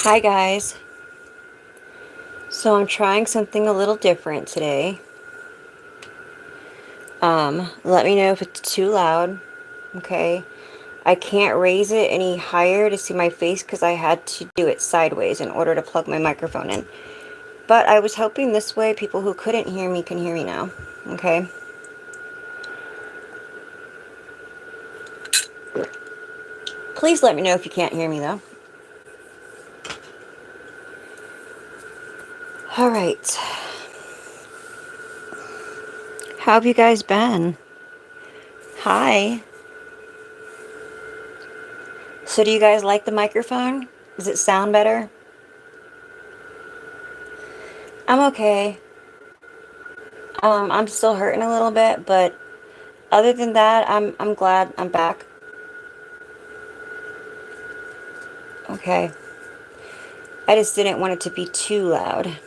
Hi guys. So I'm trying something a little different today. Let me know if it's too loud. Okay. I can't raise it any higher to see my face because I had to do it sideways in order to plug my microphone in. But I was hoping this way people who couldn't hear me can hear me now. Okay. Please let me know if you can't hear me though. All right. How have you guys been? Hi. So do you guys like the microphone? Does it sound better? I'm okay. I'm still hurting a little bit, but other than that, I'm glad I'm back. Okay. I just didn't want it to be too loud.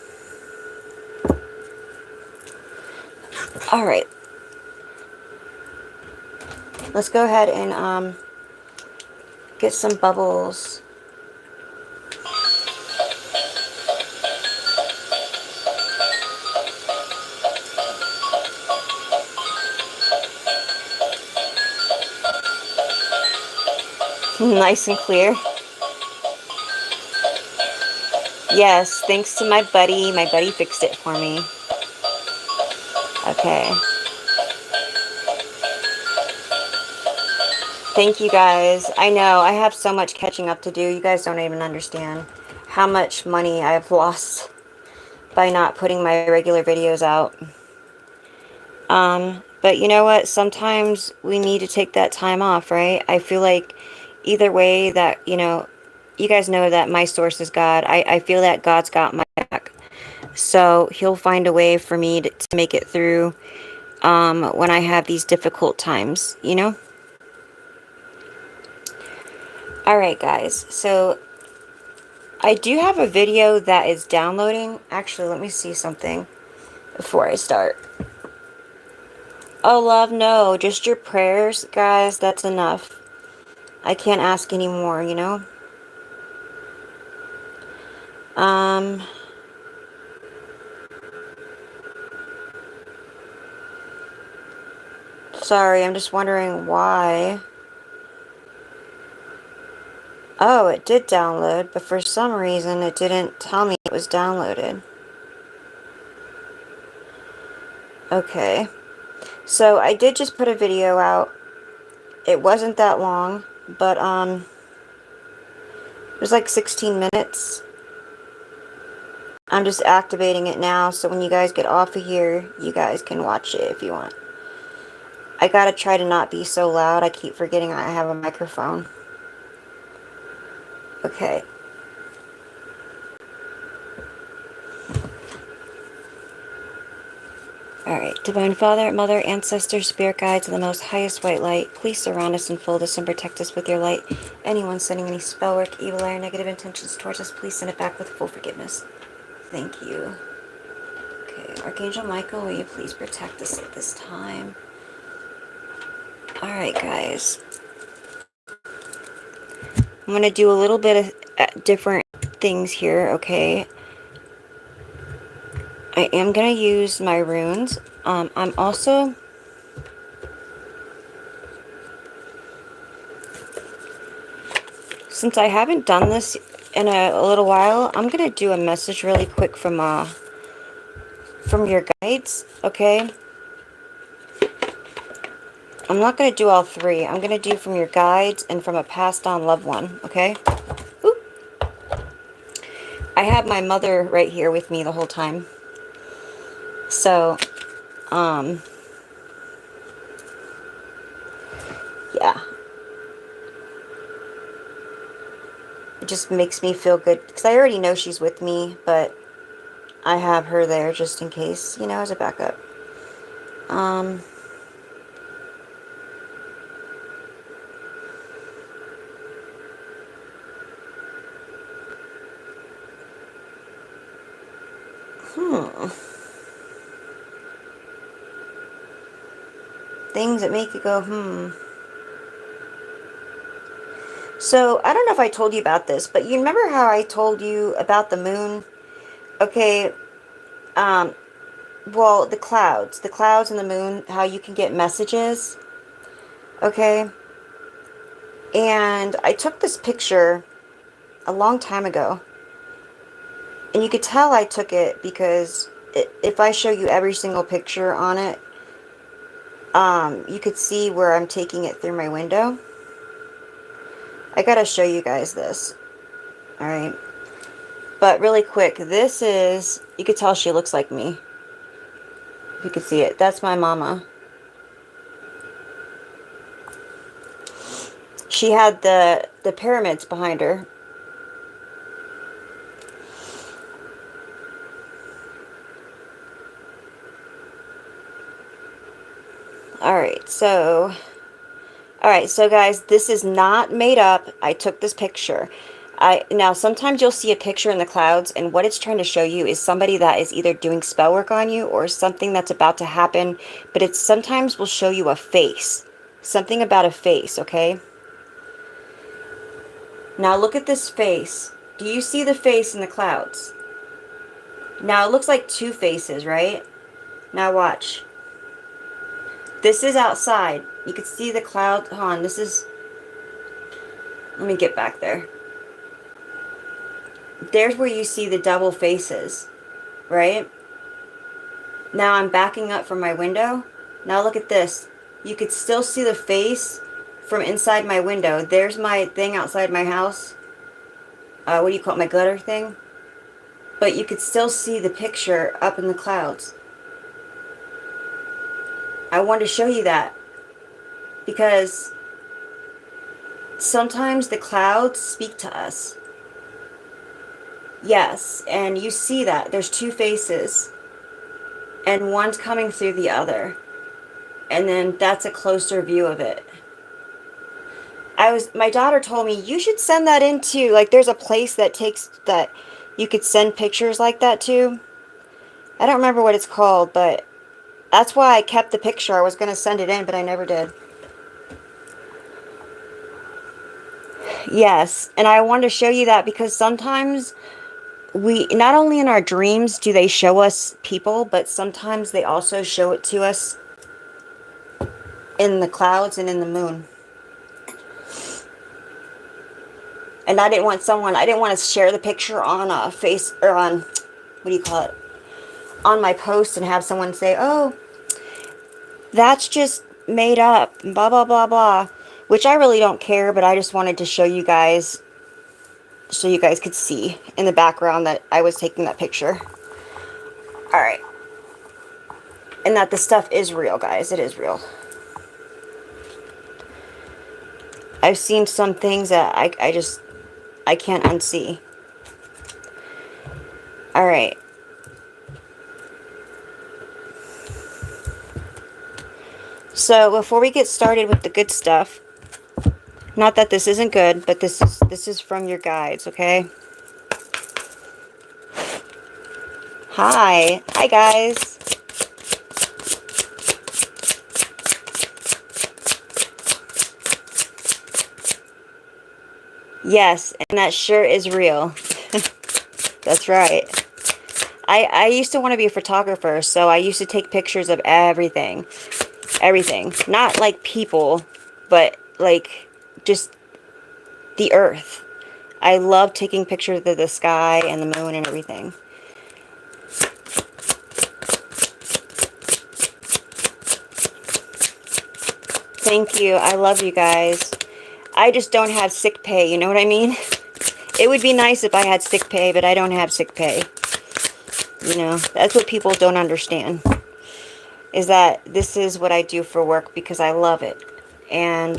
All right. Let's go ahead and get some bubbles. Nice and clear. Yes, thanks to my buddy. My buddy fixed it for me. Okay. Thank you guys. I know I have so much catching up to do. You guys don't even understand how much money I've lost by not putting my regular videos out. But you know what? Sometimes we need to take that time off, right? I feel like either way that, you guys know that my source is God. I feel that God's got my back. So he'll find a way for me to make it through when I have these difficult times, you know? All right, guys. So I do have a video that is downloading. Actually, let me see something before I start. Oh, love, no. Just your prayers, guys. That's enough. I can't ask anymore, you know? Um, Sorry, I'm just wondering why. Oh, it did download, but for some reason it didn't tell me it was downloaded. Okay. So I did just put a video out. It wasn't that long, but it was like 16 minutes. I'm just activating it now, so when you guys get off of here, you guys can watch it if you want. I gotta try to not be so loud. I keep forgetting I have a microphone. Okay. Alright, Divine Father, Mother, Ancestors, Spirit Guides, and the most highest white light, please surround us and fold us and protect us with your light. Anyone sending any spell work, evil, or negative intentions towards us, please send it back with full forgiveness. Thank you. Okay, Archangel Michael, will you please protect us at this time? Alright, guys. I'm going to do a little bit of different things here, okay? I am going to use my runes. I'm also... Since I haven't done this in a little while, I'm going to do a message really quick from your guides, okay? I'm not going to do all three. I'm going to do from your guides and from a passed on loved one, okay? Ooh. I have my mother right here with me the whole time. So, yeah. It just makes me feel good because I already know she's with me, but I have her there just in case, you know, as a backup. Things that make you go, So, I don't know if I told you about this, but you remember how I told you about the moon? Okay, um, well, the clouds and the moon, how you can get messages, okay? And I took this picture a long time ago, and you could tell I took it because if I show you every single picture on it, you could see where I'm taking it through my window. I gotta show you guys this, alright? But really quick, this is, you could tell she looks like me. If you could see it. That's my mama. She had the pyramids behind her. Alright, so guys, this is not made up. I took this picture. Now sometimes you'll see a picture in the clouds, and what it's trying to show you is somebody that is either doing spell work on you or something that's about to happen, but it sometimes will show you a face. Something about a face, okay? Now look at this face. Do you see the face in the clouds? Now it looks like two faces, right? Now watch. This is outside. You can see the cloud. Hold on, this is... Let me get back there. There's where you see the double faces, right? Now I'm backing up from my window. Now look at this. You could still see the face from inside my window. There's my thing outside my house. What do you call it? My gutter thing. But you could still see the picture up in the clouds. I wanted to show you that because sometimes the clouds speak to us. Yes, and you see that. There's two faces. And one's coming through the other. And then that's a closer view of it. My daughter told me, you should send that into, like, there's a place that takes, that you could send pictures like that to. I don't remember what it's called, but that's why I kept the picture. I was going to send it in, but I never did. Yes, and I wanted to show you that because sometimes not only in our dreams do they show us people, but sometimes they also show it to us in the clouds and in the moon. And I didn't want to share the picture on a face, or on, what do you call it, on my post and have someone say, oh, that's just made up, blah, blah, blah, blah, which I really don't care, but I just wanted to show you guys, so you guys could see in the background that I was taking that picture. Alright. And that the stuff is real, guys. It is real. I've seen some things that I can't unsee. Alright. So before we get started with the good stuff, not that this isn't good, but this is from your guides, okay? Hi guys. Yes, and that sure is real. That's right. I used to want to be a photographer, so I used to take pictures of everything. Everything. Not like people, but like just the earth. I love taking pictures of the sky and the moon and everything. Thank you. I love you guys. I just don't have sick pay, you know what I mean? It would be nice if I had sick pay, but I don't have sick pay. You know, that's what people don't understand. Is that this is what I do for work because I love it. And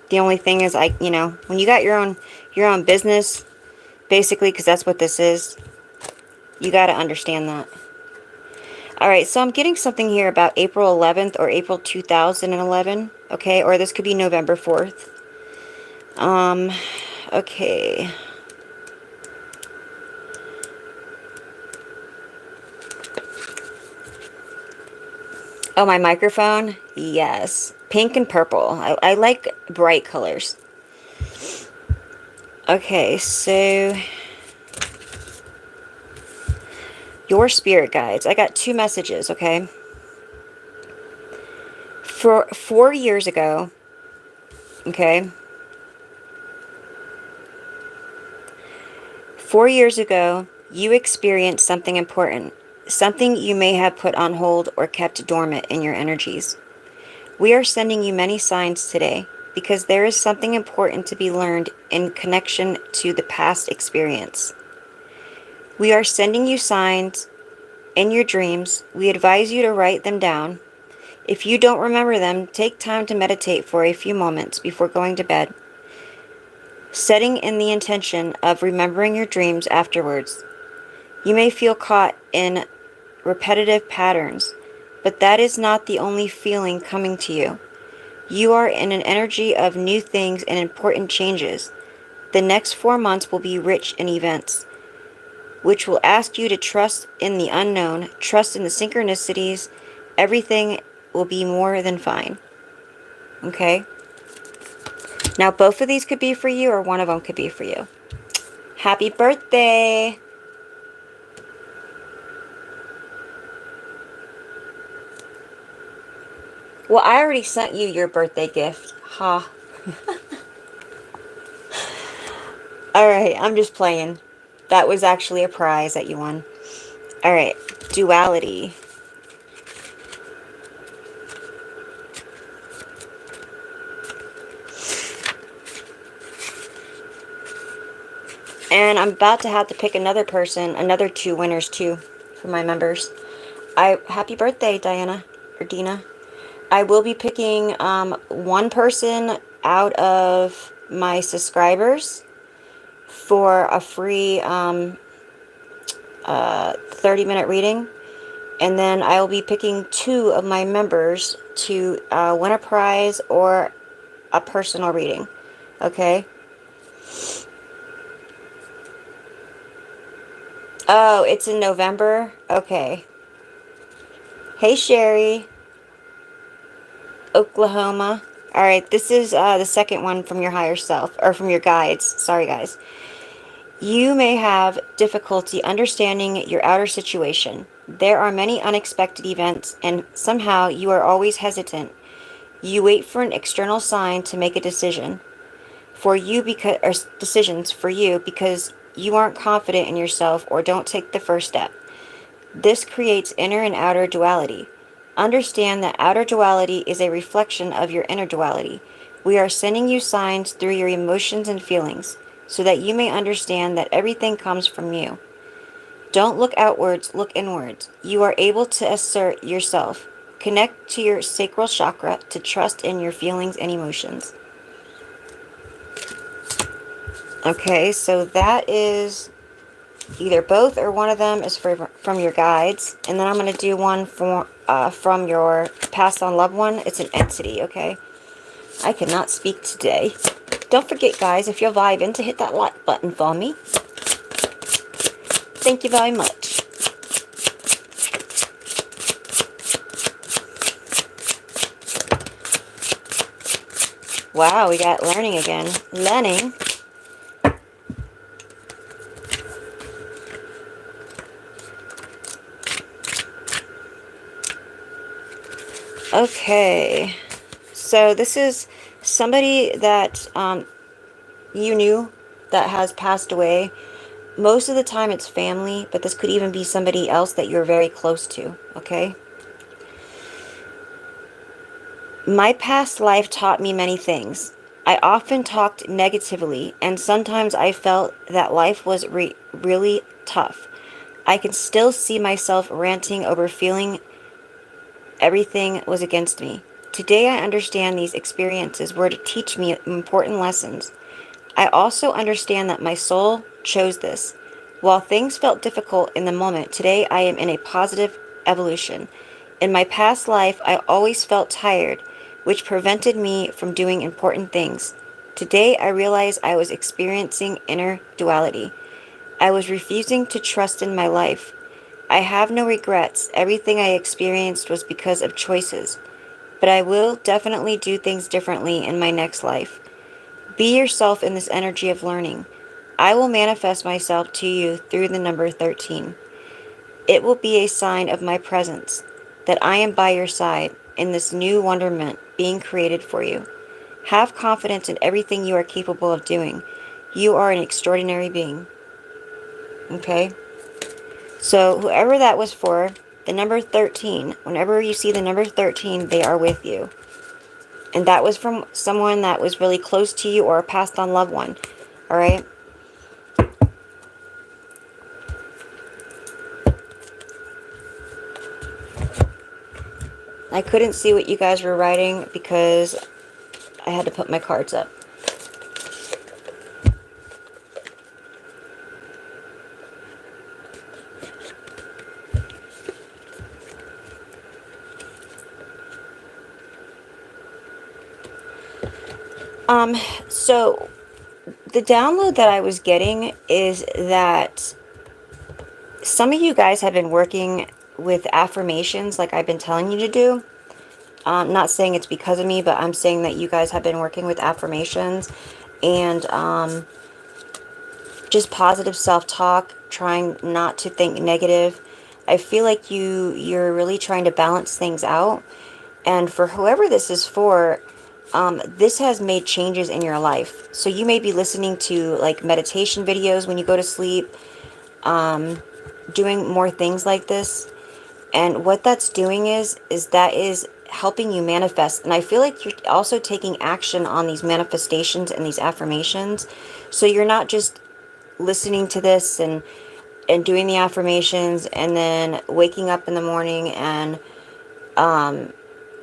the only thing is, you know, when you got your own business, basically, because that's what this is, you got to understand that. Alright, so I'm getting something here about April 11th or April 2011, okay? Or this could be November 4th. Okay. Oh, my microphone? Yes. Pink and purple. I like bright colors. Okay, so your spirit guides. I got two messages, okay? For 4 years ago, okay? 4 years ago, you experienced something important, something you may have put on hold or kept dormant in your energies. We are sending you many signs today because there is something important to be learned in connection to the past experience. We are sending you signs in your dreams. We advise you to write them down. If you don't remember them, take time to meditate for a few moments before going to bed, setting in the intention of remembering your dreams afterwards. You may feel caught in repetitive patterns, but that is not the only feeling coming to you. You are in an energy of new things and important changes. The next 4 months will be rich in events, which will ask you to trust in the unknown, trust in the synchronicities. Everything will be more than fine. Okay? Now, both of these could be for you, or one of them could be for you. Happy birthday! Well, I already sent you your birthday gift. Ha. Alright, I'm just playing. That was actually a prize that you won. Alright, duality. And I'm about to have to pick another person, another two winners too, for my members. Happy birthday, Diana, or Dina. I will be picking one person out of my subscribers for a free 30-minute reading. And then I will be picking two of my members to win a prize or a personal reading. Okay? Oh, it's in November? Okay. Hey, Sherry. Oklahoma. Alright, this is the second one from your higher self, or from your guides. Sorry, guys. You may have difficulty understanding your outer situation. There are many unexpected events, and somehow you are always hesitant. You wait for an external sign to make a decision for you because, or decisions for you because you aren't confident in yourself or don't take the first step. This creates inner and outer duality. Understand that outer duality is a reflection of your inner duality. We are sending you signs through your emotions and feelings so that you may understand that everything comes from you. Don't look outwards, look inwards. You are able to assert yourself. Connect to your sacral chakra to trust in your feelings and emotions. Okay, so that is either both or one of them is from your guides. And then I'm going to do one from your passed on loved one. It's an entity, okay? I cannot speak today. Don't forget, guys, if you're vibing, to hit that like button for me. Thank you very much. Wow, we got learning again. Learning. Okay, so this is somebody that you knew that has passed away. Most of the time it's family, but this could even be somebody else that you're very close to, okay? My past life taught me many things. I often talked negatively, and sometimes I felt that life was really tough. I can still see myself ranting over feeling everything was against me. Today I understand these experiences were to teach me important lessons. I also understand that my soul chose this. While things felt difficult in the moment, today I am in a positive evolution. In my past life, I always felt tired, which prevented me from doing important things. Today I realize I was experiencing inner duality. I was refusing to trust in my life. I have no regrets. Everything I experienced was because of choices. But I will definitely do things differently in my next life. Be yourself in this energy of learning. I will manifest myself to you through the number 13. It will be a sign of my presence that I am by your side in this new wonderment being created for you. Have confidence in everything you are capable of doing. You are an extraordinary being. Okay? So, whoever that was for, the number 13, whenever you see the number 13, they are with you. And that was from someone that was really close to you or a passed on loved one. Alright? I couldn't see what you guys were writing because I had to put my cards up. So the download that I was getting is that some of you guys have been working with affirmations like I've been telling you to do. Not saying it's because of me, but I'm saying that you guys have been working with affirmations and just positive self-talk, trying not to think negative. I feel like you're really trying to balance things out. And for whoever this is for, this has made changes in your life. So you may be listening to like meditation videos when you go to sleep, doing more things like this. And what that's doing is that is helping you manifest. And I feel like you're also taking action on these manifestations and these affirmations. So you're not just listening to this and doing the affirmations and then waking up in the morning and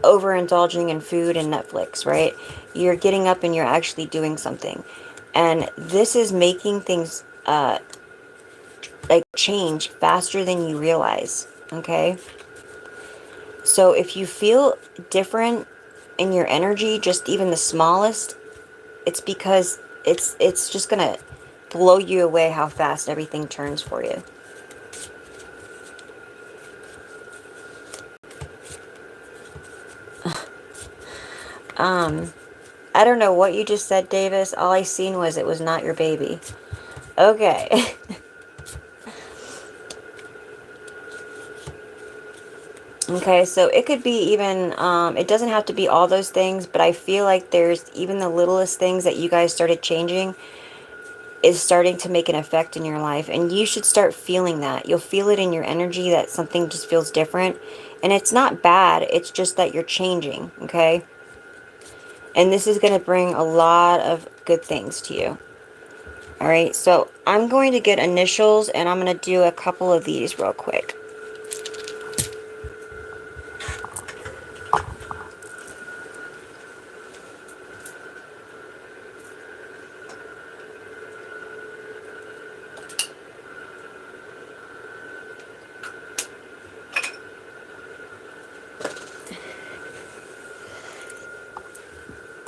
overindulging in food and Netflix, right? You're getting up and you're actually doing something. And this is making things like change faster than you realize, okay? So if you feel different in your energy, just even the smallest, it's because it's just gonna blow you away how fast everything turns for you. I don't know what you just said, Davis. All I seen was it was not your baby. Okay. Okay, so it could be even, it doesn't have to be all those things, but I feel like there's even the littlest things that you guys started changing is starting to make an effect in your life. And you should start feeling that. You'll feel it in your energy that something just feels different. And it's not bad, it's just that you're changing, okay? And this is going to bring a lot of good things to you. Alright, so I'm going to get initials and I'm going to do a couple of these real quick.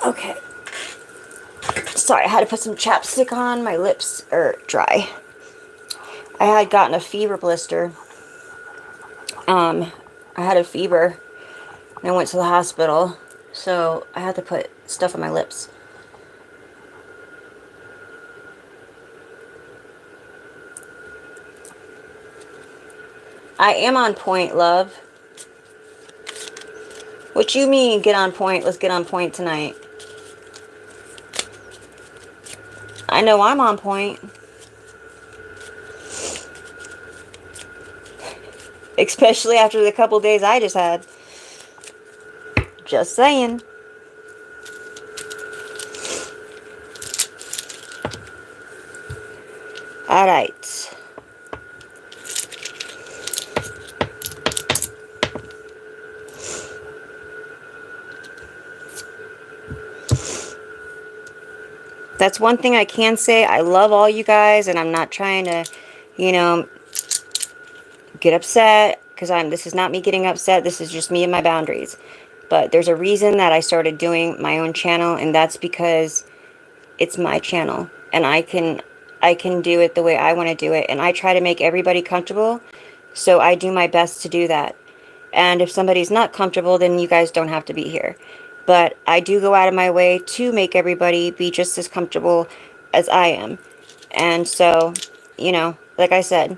Okay. Sorry, I had to put some chapstick on. My lips are dry. I had gotten a fever blister. I had a fever and I went to the hospital. So I had to put stuff on my lips. I am on point, love. What you mean, get on point? Let's get on point tonight. I know I'm on point. Especially after the couple days I just had. Just saying. Alright. That's one thing I can say. I love all you guys, and I'm not trying to, you know, get upset, because this is not me getting upset. This is just me and my boundaries. But there's a reason that I started doing my own channel, and that's because it's my channel, and I can do it the way I want to do it, and I try to make everybody comfortable. So I do my best to do that. And if somebody's not comfortable, then you guys don't have to be here. But I do go out of my way to make everybody be just as comfortable as I am. And so, you know, like I said,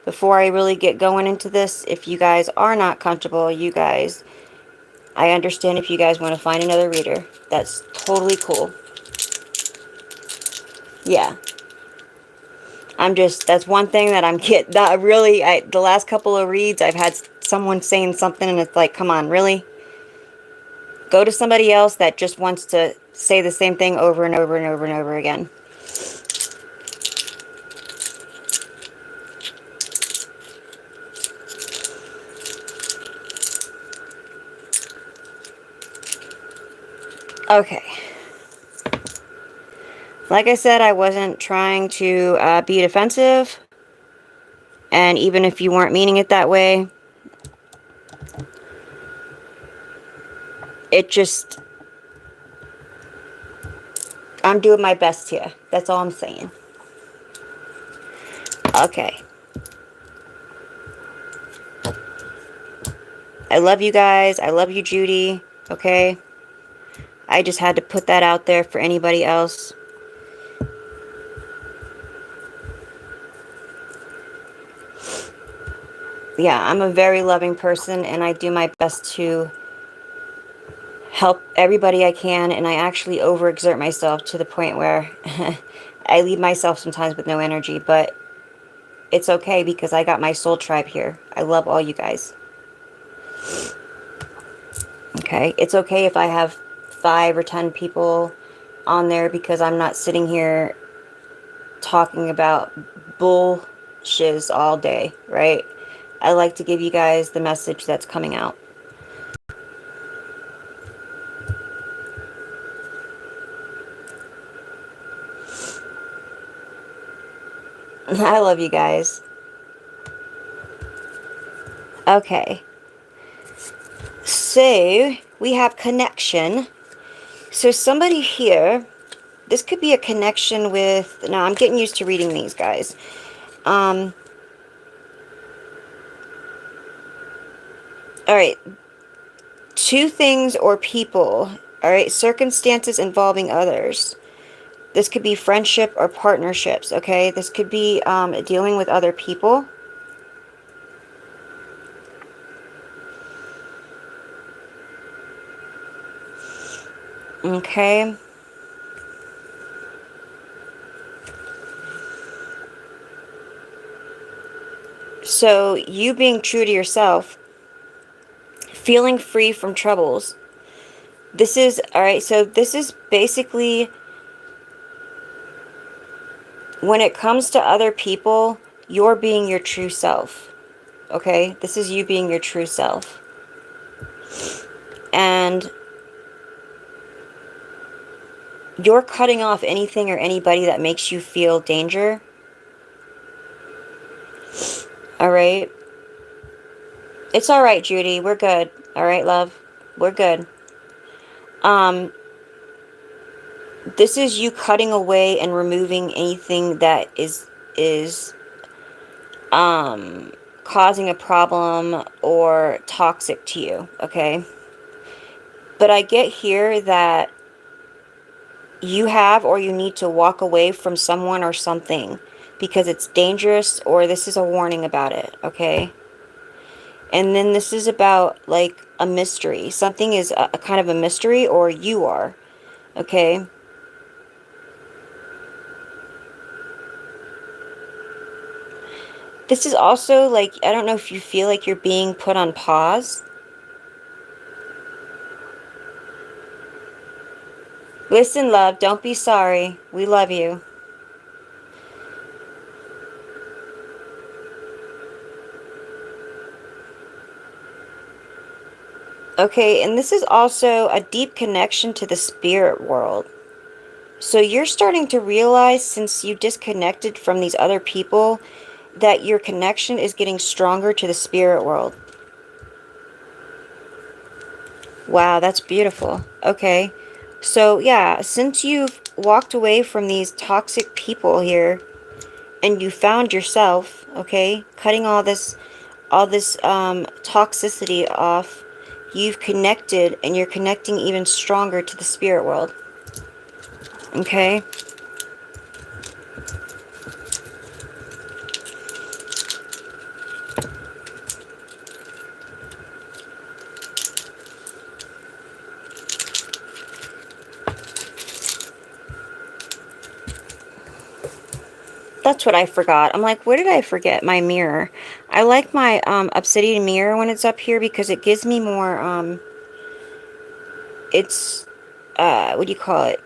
before I really get going into this, if you guys are not comfortable, you guys, I understand if you guys want to find another reader. That's totally cool. Yeah. That's one thing that that really, the last couple of reads, I've had someone saying something and it's like, come on, really? Go to somebody else that just wants to say the same thing over and over and over and over again. Okay. Like I said, I wasn't trying to be defensive. And even if you weren't meaning it that way, it just, I'm doing my best here. That's all I'm saying. Okay. I love you guys. I love you, Judy. Okay? I just had to put that out there for anybody else. Yeah, I'm a very loving person, and I do my best to help everybody I can, and I actually overexert myself to the point where I leave myself sometimes with no energy, but it's okay because I got my soul tribe here. I love all you guys. Okay? It's okay if I have 5 or 10 people on there because I'm not sitting here talking about bullshiz all day, right? I like to give you guys the message that's coming out. I love you guys. Okay. So, we have connection. So somebody here, this could be a connection with, now I'm getting used to reading these guys. Alright. Two things or people. Alright. Circumstances involving others. This could be friendship or partnerships, okay? This could be dealing with other people. Okay. So, you being true to yourself, feeling free from troubles. This is, alright, so this is basically, when it comes to other people, you're being your true self. Okay? This is you being your true self. And you're cutting off anything or anybody that makes you feel danger. Alright? It's alright, Judy. We're good. Alright, love? We're good. This is you cutting away and removing anything that is causing a problem or toxic to you, okay? But I get here that you have or you need to walk away from someone or something because it's dangerous, or this is a warning about it, okay? And then this is about like a mystery. Something is a kind of a mystery, or you are, okay? This is also like, I don't know if you feel like you're being put on pause. Listen, love, don't be sorry. We love you. Okay, and this is also a deep connection to the spirit world. So you're starting to realize, since you disconnected from these other people, that your connection is getting stronger to the spirit world. Wow, that's beautiful. Okay. So yeah, since you've walked away from these toxic people here and you found yourself, okay, cutting all this toxicity off, you've connected, and you're connecting even stronger to the spirit world. Okay? That's what I forgot. I'm like, where did I forget my mirror? I like my obsidian mirror when it's up here because it gives me more, it's, what do you call it?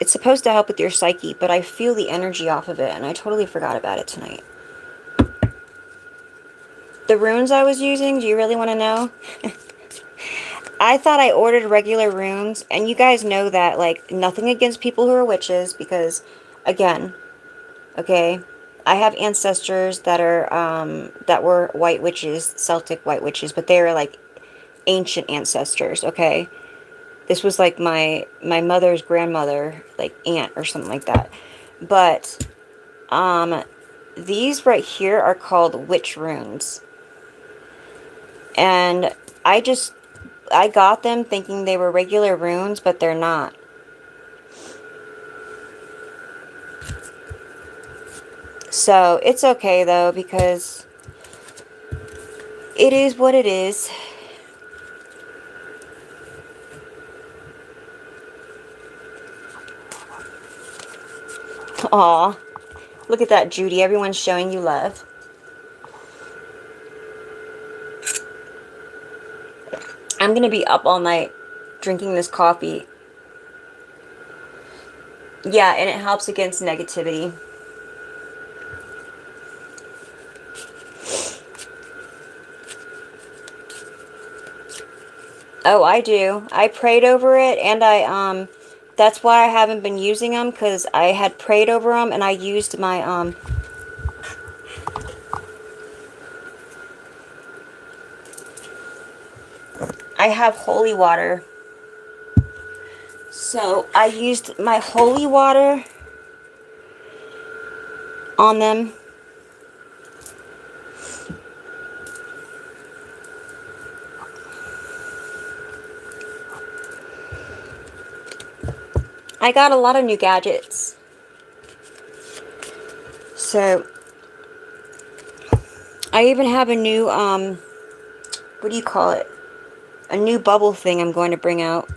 It's supposed to help with your psyche, but I feel the energy off of it, and I totally forgot about it tonight. The runes I was using, do you really want to know? I thought I ordered regular runes, and you guys know that, like, nothing against people who are witches, because, again, okay, I have ancestors that are, that were white witches, Celtic white witches, but they are, like, ancient ancestors, okay? This was, like, my mother's grandmother, like, aunt or something like that. But, these right here are called witch runes. And I got them thinking they were regular runes, but they're not. So, it's okay, though, because it is what it is. Aw. Look at that, Judy. Everyone's showing you love. I'm going to be up all night drinking this coffee. Yeah, and it helps against negativity. Oh, I do. I prayed over it, and that's why I haven't been using them, because I had prayed over them, and I used my, I have holy water. So, I used my holy water on them. I got a lot of new gadgets. So, I even have a new, what do you call it? A new bubble thing I'm going to bring out.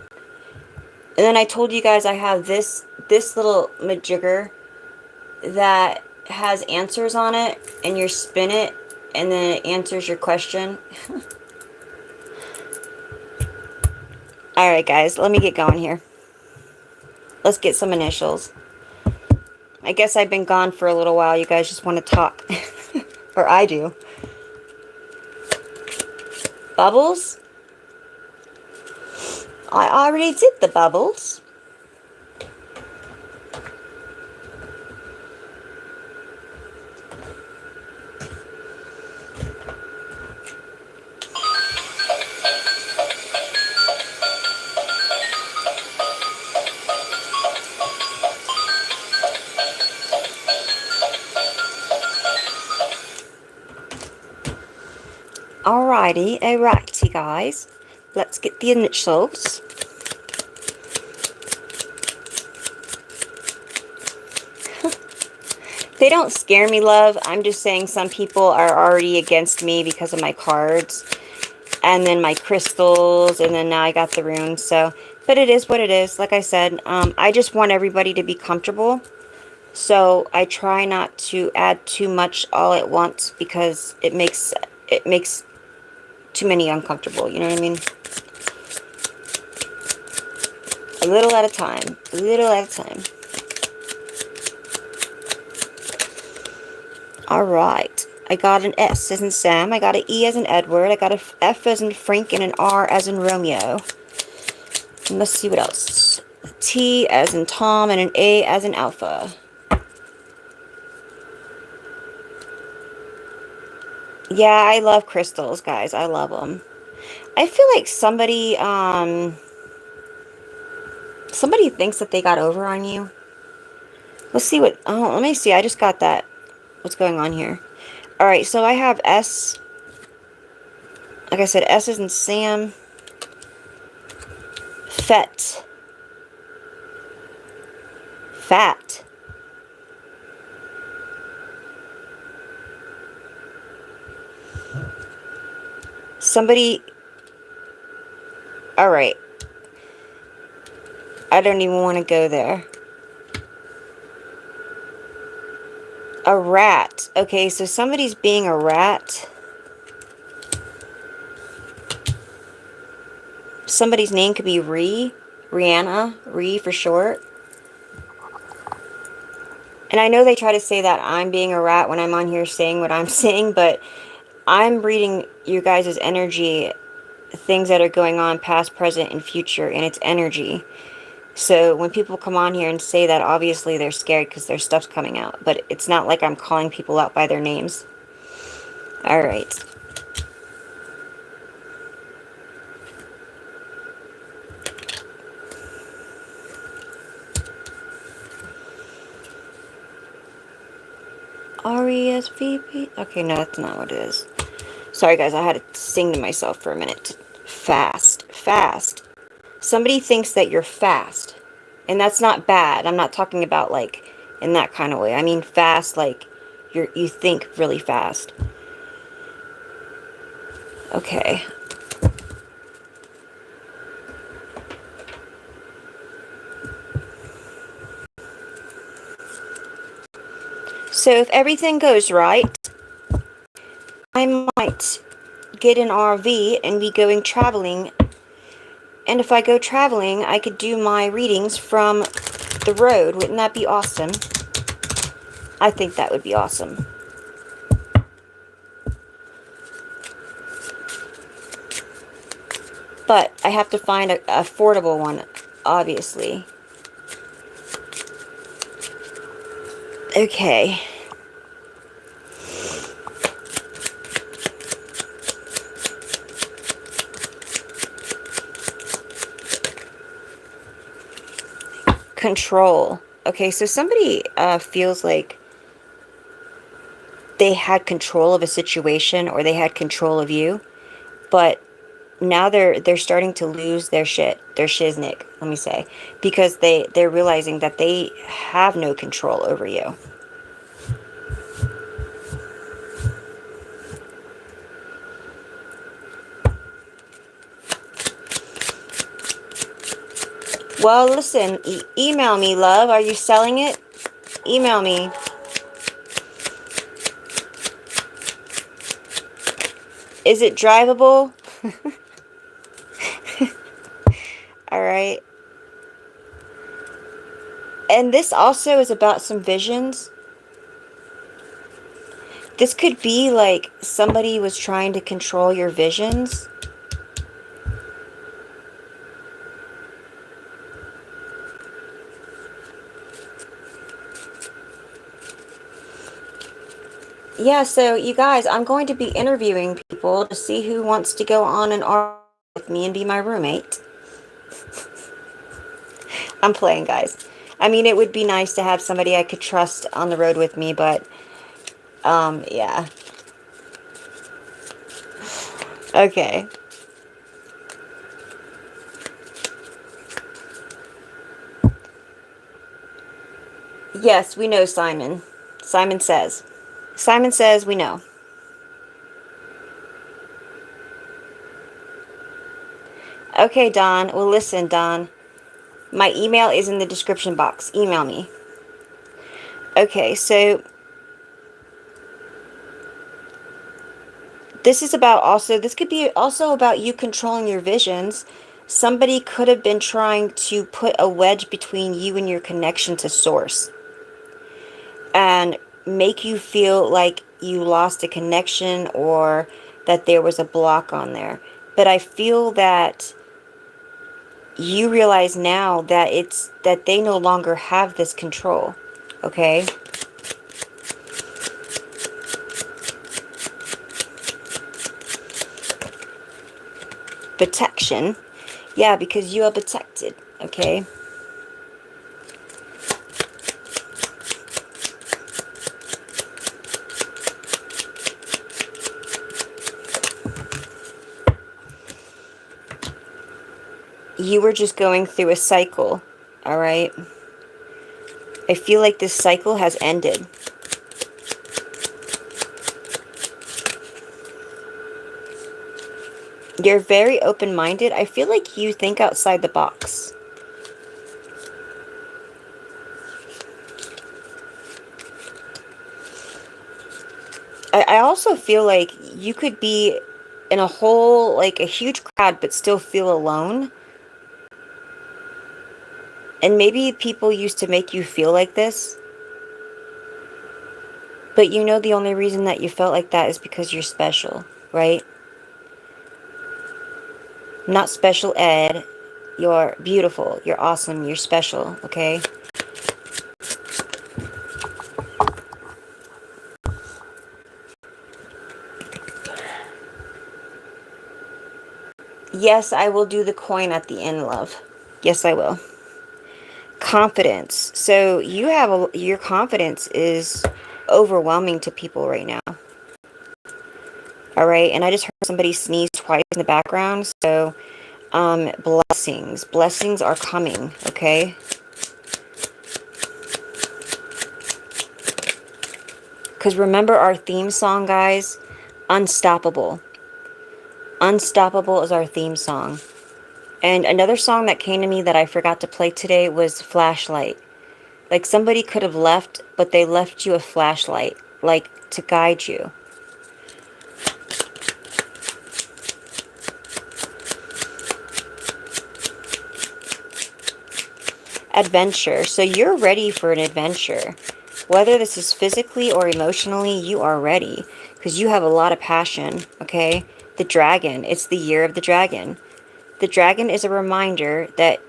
And then I told you guys I have this little majigger that has answers on it, and you spin it, and then it answers your question. Alright guys, let me get going here. Let's get some initials. I guess I've been gone for a little while. You guys just want to talk. Or I do. Bubbles? I already did the bubbles. Alrighty guys. Let's get the initials. They don't scare me, love. I'm just saying some people are already against me because of my cards. And then my crystals. And then now I got the runes. So, but it is what it is. Like I said, I just want everybody to be comfortable. So I try not to add too much all at once, because it makes too many uncomfortable. You know what I mean? A little at a time. A little at a time. Alright. I got an S as in Sam. I got an E as in Edward. I got a F as in Frank and an R as in Romeo. And let's see what else. A T as in Tom and an A as in Alpha. Yeah, I love crystals, guys. I love them. I feel like somebody thinks that they got over on you. Let's see what, oh, let me see. I just got that. What's going on here? Alright, so I have S. Like I said, S is in Sam. Fet. Fat. Somebody... Alright. I don't even want to go there. A rat. Okay, so somebody's being a rat. Somebody's name could be Rihanna, Ree for short. And I know they try to say that I'm being a rat when I'm on here saying what I'm saying, but I'm reading you guys' energy, things that are going on past, present, and future, and it's energy. So when people come on here and say that, obviously they're scared because their stuff's coming out. But it's not like I'm calling people out by their names. Alright. R-E-S-V-P? Okay, no, that's not what it is. Sorry, guys, I had to sing to myself for a minute. Fast. Fast. Somebody thinks that you're fast. And that's not bad. I'm not talking about, like, in that kind of way. I mean fast, like, you think really fast. Okay. So if everything goes right, I might get an RV and be going traveling. And if I go traveling, I could do my readings from the road. Wouldn't that be awesome? I think that would be awesome. But I have to find an affordable one, obviously. Okay. Control. Okay, so somebody feels like they had control of a situation or they had control of you, but now they're starting to lose their shit, their shiznick, let me say, because they're realizing that they have no control over you. Well, listen, email me, love. Are you selling it? Email me. Is it drivable? All right. And this also is about some visions. This could be like somebody was trying to control your visions. Yeah, so you guys, I'm going to be interviewing people to see who wants to go on an R with me and be my roommate. I'm playing, guys. I mean, it would be nice to have somebody I could trust on the road with me, but, yeah. Okay. Yes, we know Simon. Simon says. Simon says we know. Okay, Don. Well, listen, Don. My email is in the description box. Email me. Okay, so this is about also, this could be also about you controlling your visions. Somebody could have been trying to put a wedge between you and your connection to source and make you feel like you lost a connection or that there was a block on there. But I feel that you realize now that it's that they no longer have this control. Okay? Protection. Yeah, because you are protected. Okay? You were just going through a cycle. Alright? I feel like this cycle has ended. You're very open-minded. I feel like you think outside the box. I also feel like you could be in a whole, like a huge crowd, but still feel alone. And maybe people used to make you feel like this, but you know the only reason that you felt like that is because you're special, right? Not special ed. You're beautiful. You're awesome. You're special, okay? Yes, I will do the coin at the end, love. Yes, I will. Confidence. So you have your confidence is overwhelming to people right now. All right, and I just heard somebody sneeze twice in the background. So, blessings. Blessings are coming, okay? Because remember our theme song, guys? Unstoppable. Unstoppable is our theme song. And another song that came to me that I forgot to play today was Flashlight. Like somebody could have left, but they left you a flashlight, like to guide you. Adventure. So you're ready for an adventure. Whether this is physically or emotionally, you are ready. Because you have a lot of passion, okay? The dragon. It's the year of the dragon. The dragon is a reminder that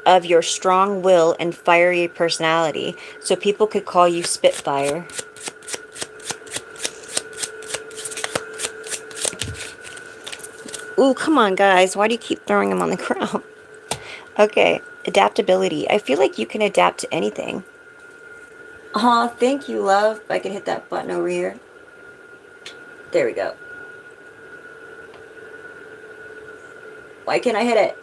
of your strong will and fiery personality. So people could call you Spitfire. Ooh, come on, guys. Why do you keep throwing them on the ground? Okay, adaptability. I feel like you can adapt to anything. Aw, thank you, love. If I can hit that button over here. There we go. Why can't I hit it?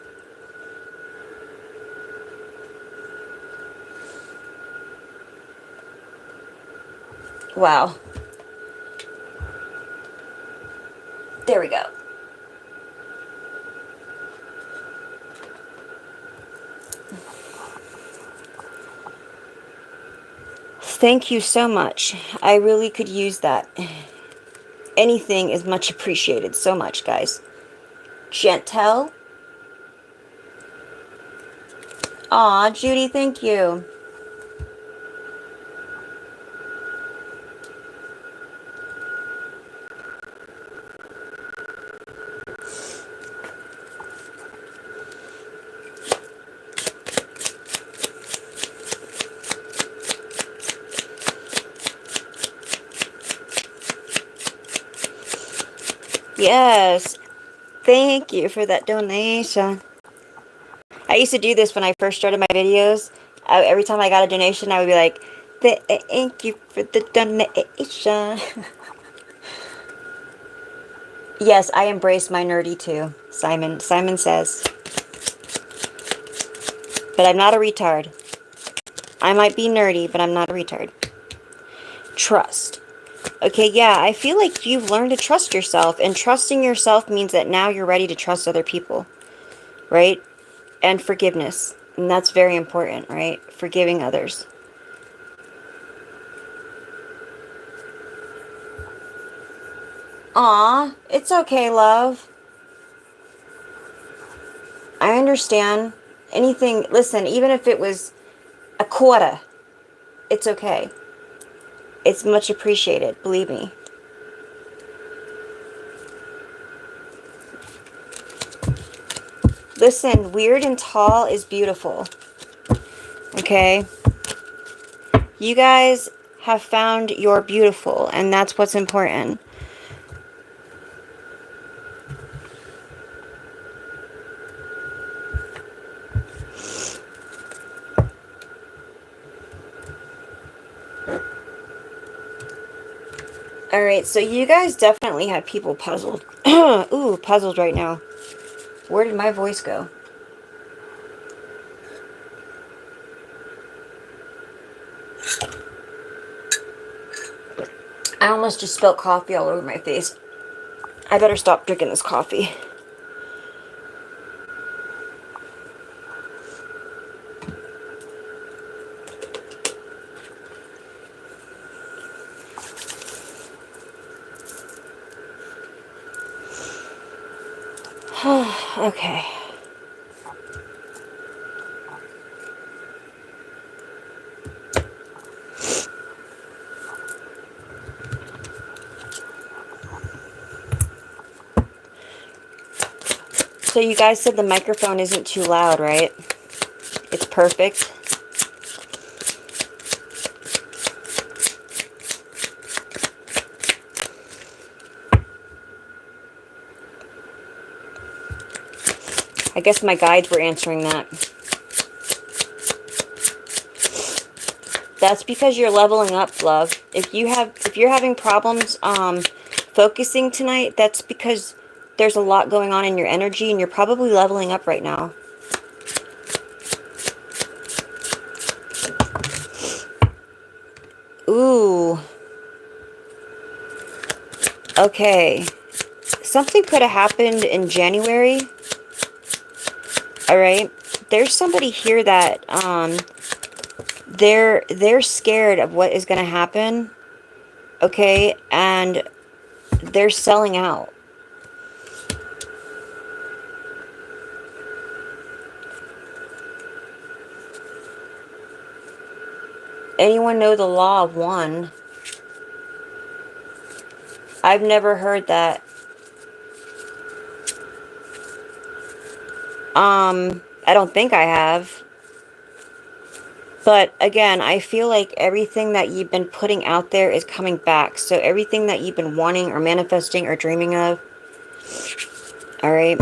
Wow. There we go. Thank you so much. I really could use that. Anything is much appreciated. So much, guys. Chantel. Aw, Judy, thank you. Yes. Thank you for that donation. I used to do this when I first started my videos. Every time I got a donation, I would be like, thank you for the donation. Yes, I embrace my nerdy too, Simon. Simon says. But I'm not a retard. I might be nerdy, but I'm not a retard. Trust. Okay, yeah, I feel like you've learned to trust yourself. And trusting yourself means that now you're ready to trust other people. Right? And forgiveness. And that's very important, right? Forgiving others. Aw, it's okay, love. I understand. Anything, listen, even if it was a quarter, it's okay. It's much appreciated, believe me. Listen, weird and tall is beautiful. Okay? You guys have found your beautiful, and that's what's important. Alright, so you guys definitely have people puzzled. Ooh, puzzled right now. Where did my voice go? I almost just spilled coffee all over my face. I better stop drinking this coffee. Okay. So you guys said the microphone isn't too loud, right? It's perfect. I guess my guides were answering that. That's because you're leveling up, love. If you're having problems focusing tonight, that's because there's a lot going on in your energy and you're probably leveling up right now. Ooh. Okay. Something could have happened in January. All right. There's somebody here that they're scared of what is going to happen. Okay? And they're selling out. Anyone know the law of one? I've never heard that. I don't think I have. But again, I feel like everything that you've been putting out there is coming back. So everything that you've been wanting or manifesting or dreaming of. All right.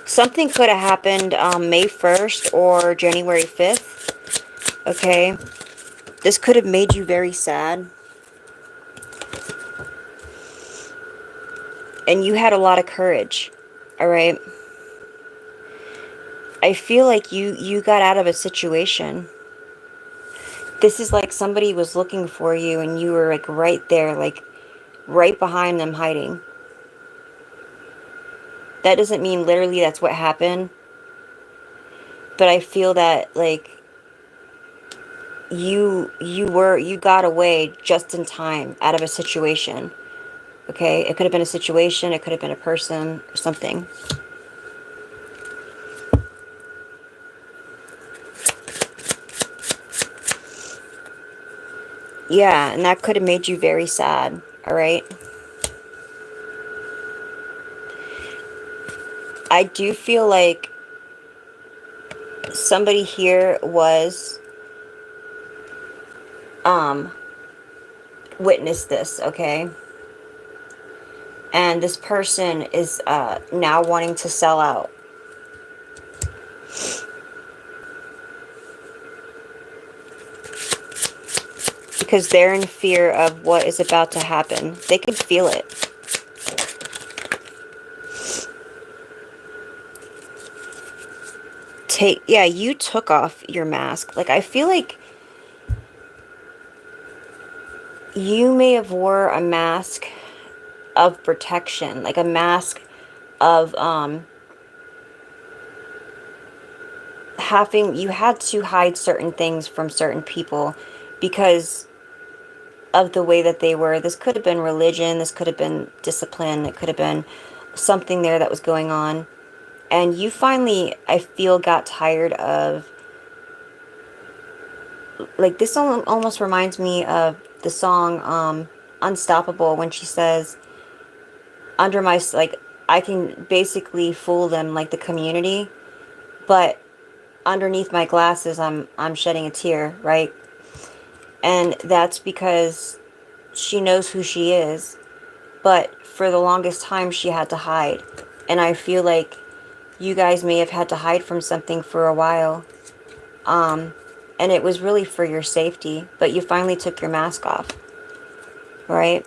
Something could have happened May 1st or January 5th. Okay. This could have made you very sad. And you had a lot of courage. All right. I feel like you got out of a situation. This is like somebody was looking for you and you were like right there, like right behind them hiding. That doesn't mean literally that's what happened. But I feel that like you got away just in time out of a situation. Okay? It could have been a situation, it could have been a person or something. Yeah, and that could have made you very sad. All right? I do feel like somebody here was witnessed this, okay? And this person is now wanting to sell out. Because they're in fear of what is about to happen. They can feel it. Yeah, you took off your mask. Like, I feel like you may have wore a mask of protection. Like a mask of, you had to hide certain things from certain people because of the way that they were. This could have been religion, this could have been discipline, it could have been something there that was going on. And you finally, I feel, got tired of, like, this almost reminds me of the song Unstoppable, when she says, under my, like, I can basically fool them, like the community, but underneath my glasses I'm shedding a tear, right? And that's because she knows who she is, but for the longest time she had to hide. And I feel like you guys may have had to hide from something for a while. And it was really for your safety, but you finally took your mask off, right?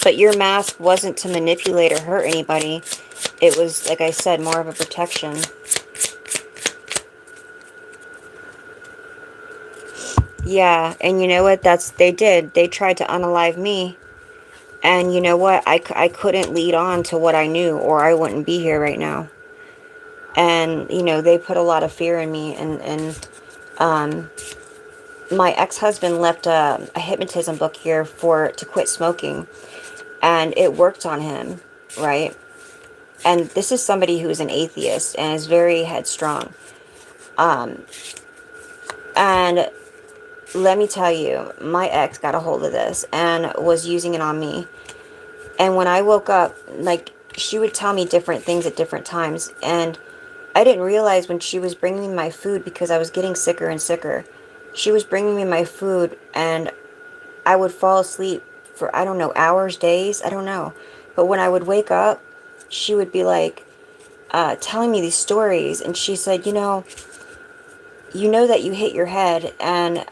But your mask wasn't to manipulate or hurt anybody. It was, like I said, more of a protection. Yeah, and you know what? They did. They tried to unalive me. And you know what? I couldn't lead on to what I knew, or I wouldn't be here right now. And, you know, they put a lot of fear in me. And my ex-husband left a hypnotism book here for to quit smoking, and it worked on him, right? And this is somebody who is an atheist and is very headstrong. Um, and let me tell you, my ex got a hold of this and was using it on me. And when I woke up, like, she would tell me different things at different times. And I didn't realize when she was bringing me my food, because I was getting sicker and sicker. She was bringing me my food, and I would fall asleep for, I don't know, hours, days, I don't know. But when I would wake up, she would be like, telling me these stories. And she said, you know that you hit your head, and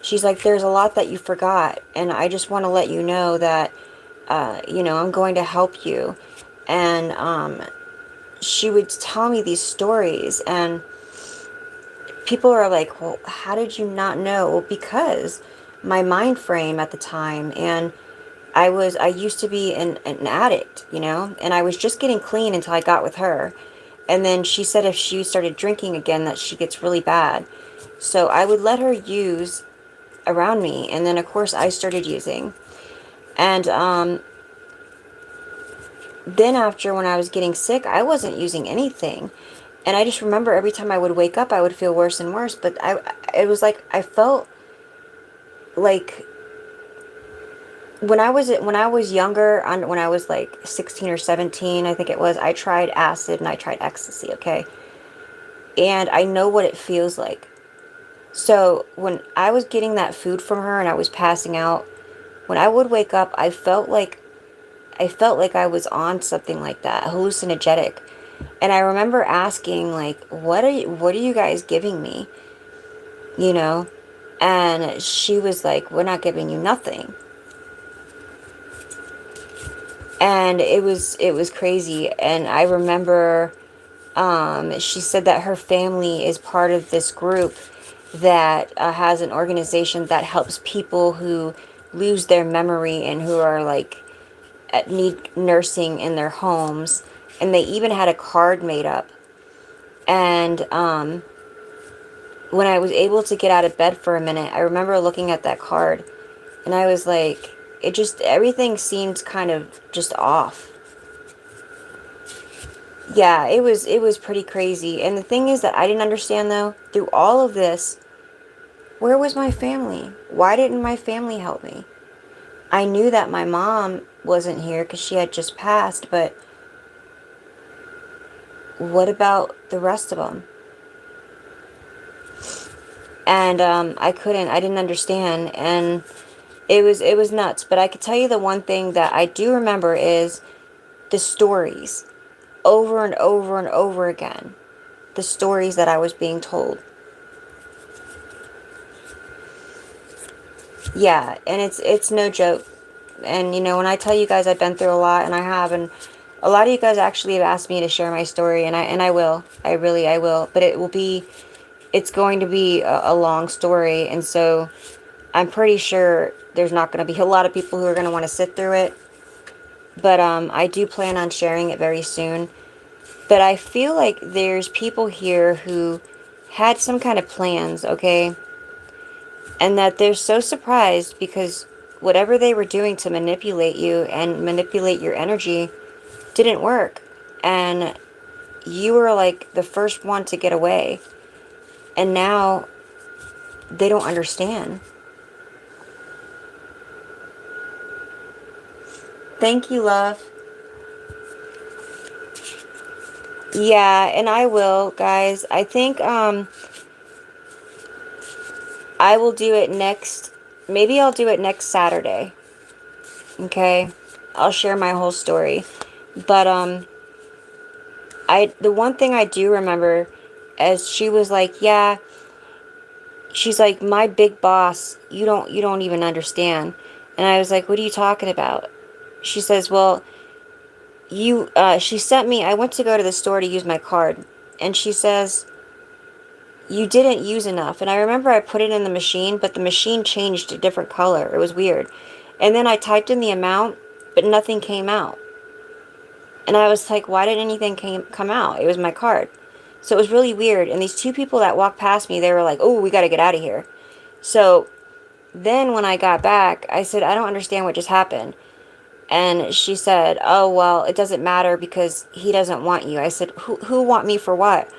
she's like, there's a lot that you forgot, and I just want to let you know that, I'm going to help you. And she would tell me these stories, and people are like, well, how did you not know? Well, because my mind frame at the time, and I used to be an addict, and I was just getting clean until I got with her. And then she said if she started drinking again, that she gets really bad. So I would let her use around me. And then, of course, I started using. And then after, when I was getting sick, I wasn't using anything. And I just remember every time I would wake up, I would feel worse and worse. But it was like, I felt like when I was younger, when I was like 16 or 17, I think it was, I tried acid and I tried ecstasy, okay? And I know what it feels like. So when I was getting that food from her and I was passing out, when I would wake up, I felt like I was on something like that, hallucinogenic. And I remember asking, like, what are you guys giving me? And she was like, we're not giving you nothing. And it was crazy. And I remember she said that her family is part of this group that has an organization that helps people who lose their memory and who are like need nursing in their homes. And they even had a card made up. And when I was able to get out of bed for a minute, I remember looking at that card, and I was like, everything seemed kind of just off. Yeah, it was pretty crazy. And the thing is that I didn't understand, though, through all of this, where was my family? Why didn't my family help me? I knew that my mom wasn't here because she had just passed, but what about the rest of them? And I didn't understand, and it was nuts. But I could tell you the one thing that I do remember is the stories, over and over and over again. The stories that I was being told. Yeah, and it's no joke. And when I tell you guys I've been through a lot, and I have, and a lot of you guys actually have asked me to share my story, and I will. I will. But it's going to be a long story, and so I'm pretty sure there's not going to be a lot of people who are going to want to sit through it. But I do plan on sharing it very soon. But I feel like there's people here who had some kind of plans, okay? And that they're so surprised because whatever they were doing to manipulate you and manipulate your energy didn't work. And you were like the first one to get away. And now they don't understand. Thank you, love. Yeah, and I will, guys. I think I will do it next, maybe I'll do it next Saturday. Okay? I'll share my whole story. But the one thing I do remember as she was like, yeah, she's like, my big boss, you don't even understand. And I was like, what are you talking about? She says, well, she sent me, I went to go to the store to use my card, and she says, you didn't use enough. And I remember I put it in the machine, but the machine changed a different color. It was weird. And then I typed in the amount, but nothing came out. And I was like, why didn't anything come out? It was my card. So it was really weird. And these two people that walked past me, they were like, oh, we got to get out of here. So then when I got back, I said, I don't understand what just happened. And she said, oh, well, it doesn't matter because he doesn't want you. I said, who want me for what?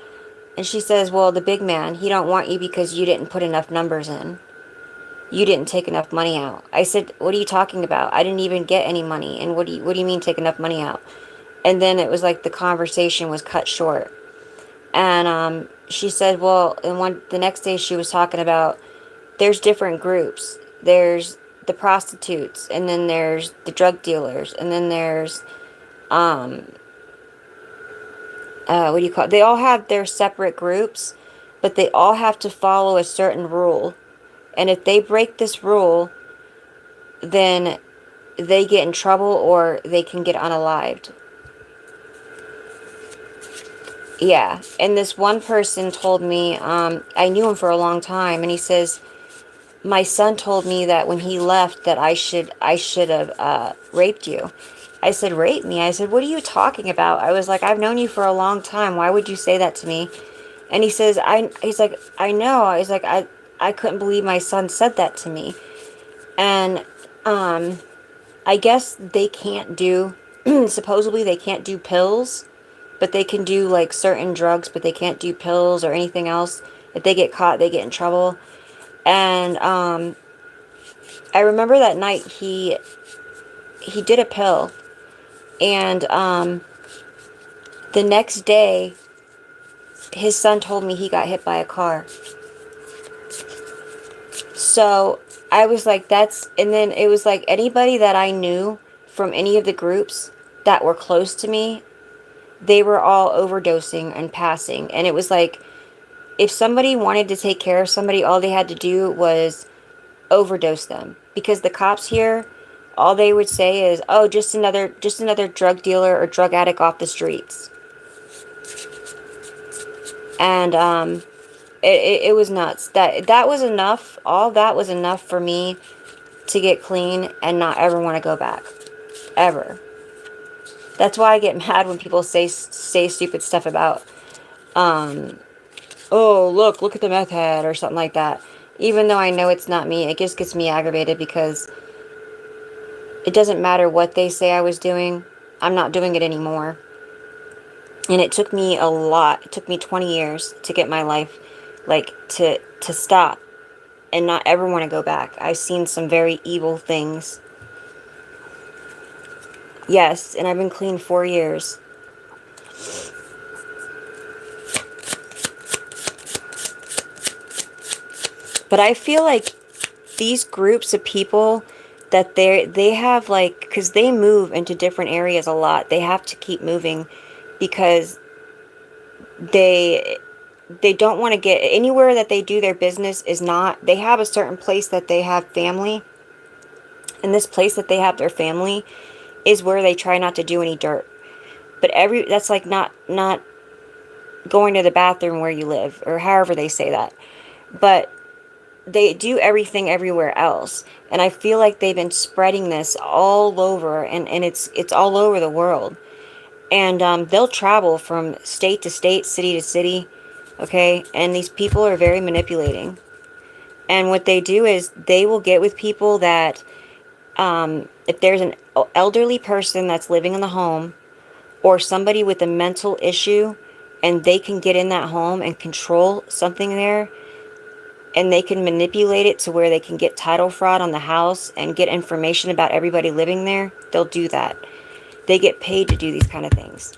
And she says, well, the big man, he don't want you because you didn't put enough numbers in. You didn't take enough money out. I said, what are you talking about? I didn't even get any money. And what do you mean take enough money out? And then it was like the conversation was cut short. And she said, well, and the next day she was talking about there's different groups. There's the prostitutes, and then there's the drug dealers, and then there's what do you call it? They all have their separate groups, but they all have to follow a certain rule. And if they break this rule, then they get in trouble or they can get unalived. Yeah, and this one person told me, I knew him for a long time, and he says, my son told me that when he left that I should have raped you. I said, rape me? I said, what are you talking about? I was like, I've known you for a long time. Why would you say that to me? And he says, he's like, I know. He's like, I couldn't believe my son said that to me. And I guess they can't do, supposedly they can't do pills, but they can do like certain drugs, but they can't do pills or anything else. If they get caught, they get in trouble. And I remember that night he did a pill, and the next day his son told me he got hit by a car. So I was like, and then it was like anybody that I knew from any of the groups that were close to me, they were all overdosing and passing. And it was like, if somebody wanted to take care of somebody, all they had to do was overdose them. Because the cops here, all they would say is, oh, just another drug dealer or drug addict off the streets. And it was nuts. That was enough. All that was enough for me to get clean and not ever want to go back. Ever. That's why I get mad when people say stupid stuff about, oh, look at the meth head or something like that. Even though I know it's not me, it just gets me aggravated because it doesn't matter what they say I was doing. I'm not doing it anymore. And it took me a lot. It took me 20 years to get my life, like, to stop and not ever want to go back. I've seen some very evil things. Yes, and I've been clean 4 years. But I feel like these groups of people that they have, like, because they move into different areas a lot. They have to keep moving because they don't want to get anywhere that they do their business is not, they have a certain place that they have family, and this place that they have their family is where they try not to do any dirt. But that's like not going to the bathroom where you live, or however they say that. But they do everything everywhere else. And I feel like they've been spreading this all over, and it's all over the world. And they'll travel from state to state, city to city, okay? And these people are very manipulating. And what they do is they will get with people that, if there's an elderly person that's living in the home, or somebody with a mental issue, and they can get in that home and control something there, and they can manipulate it to where they can get title fraud on the house and get information about everybody living there, they'll do that. They get paid to do these kind of things.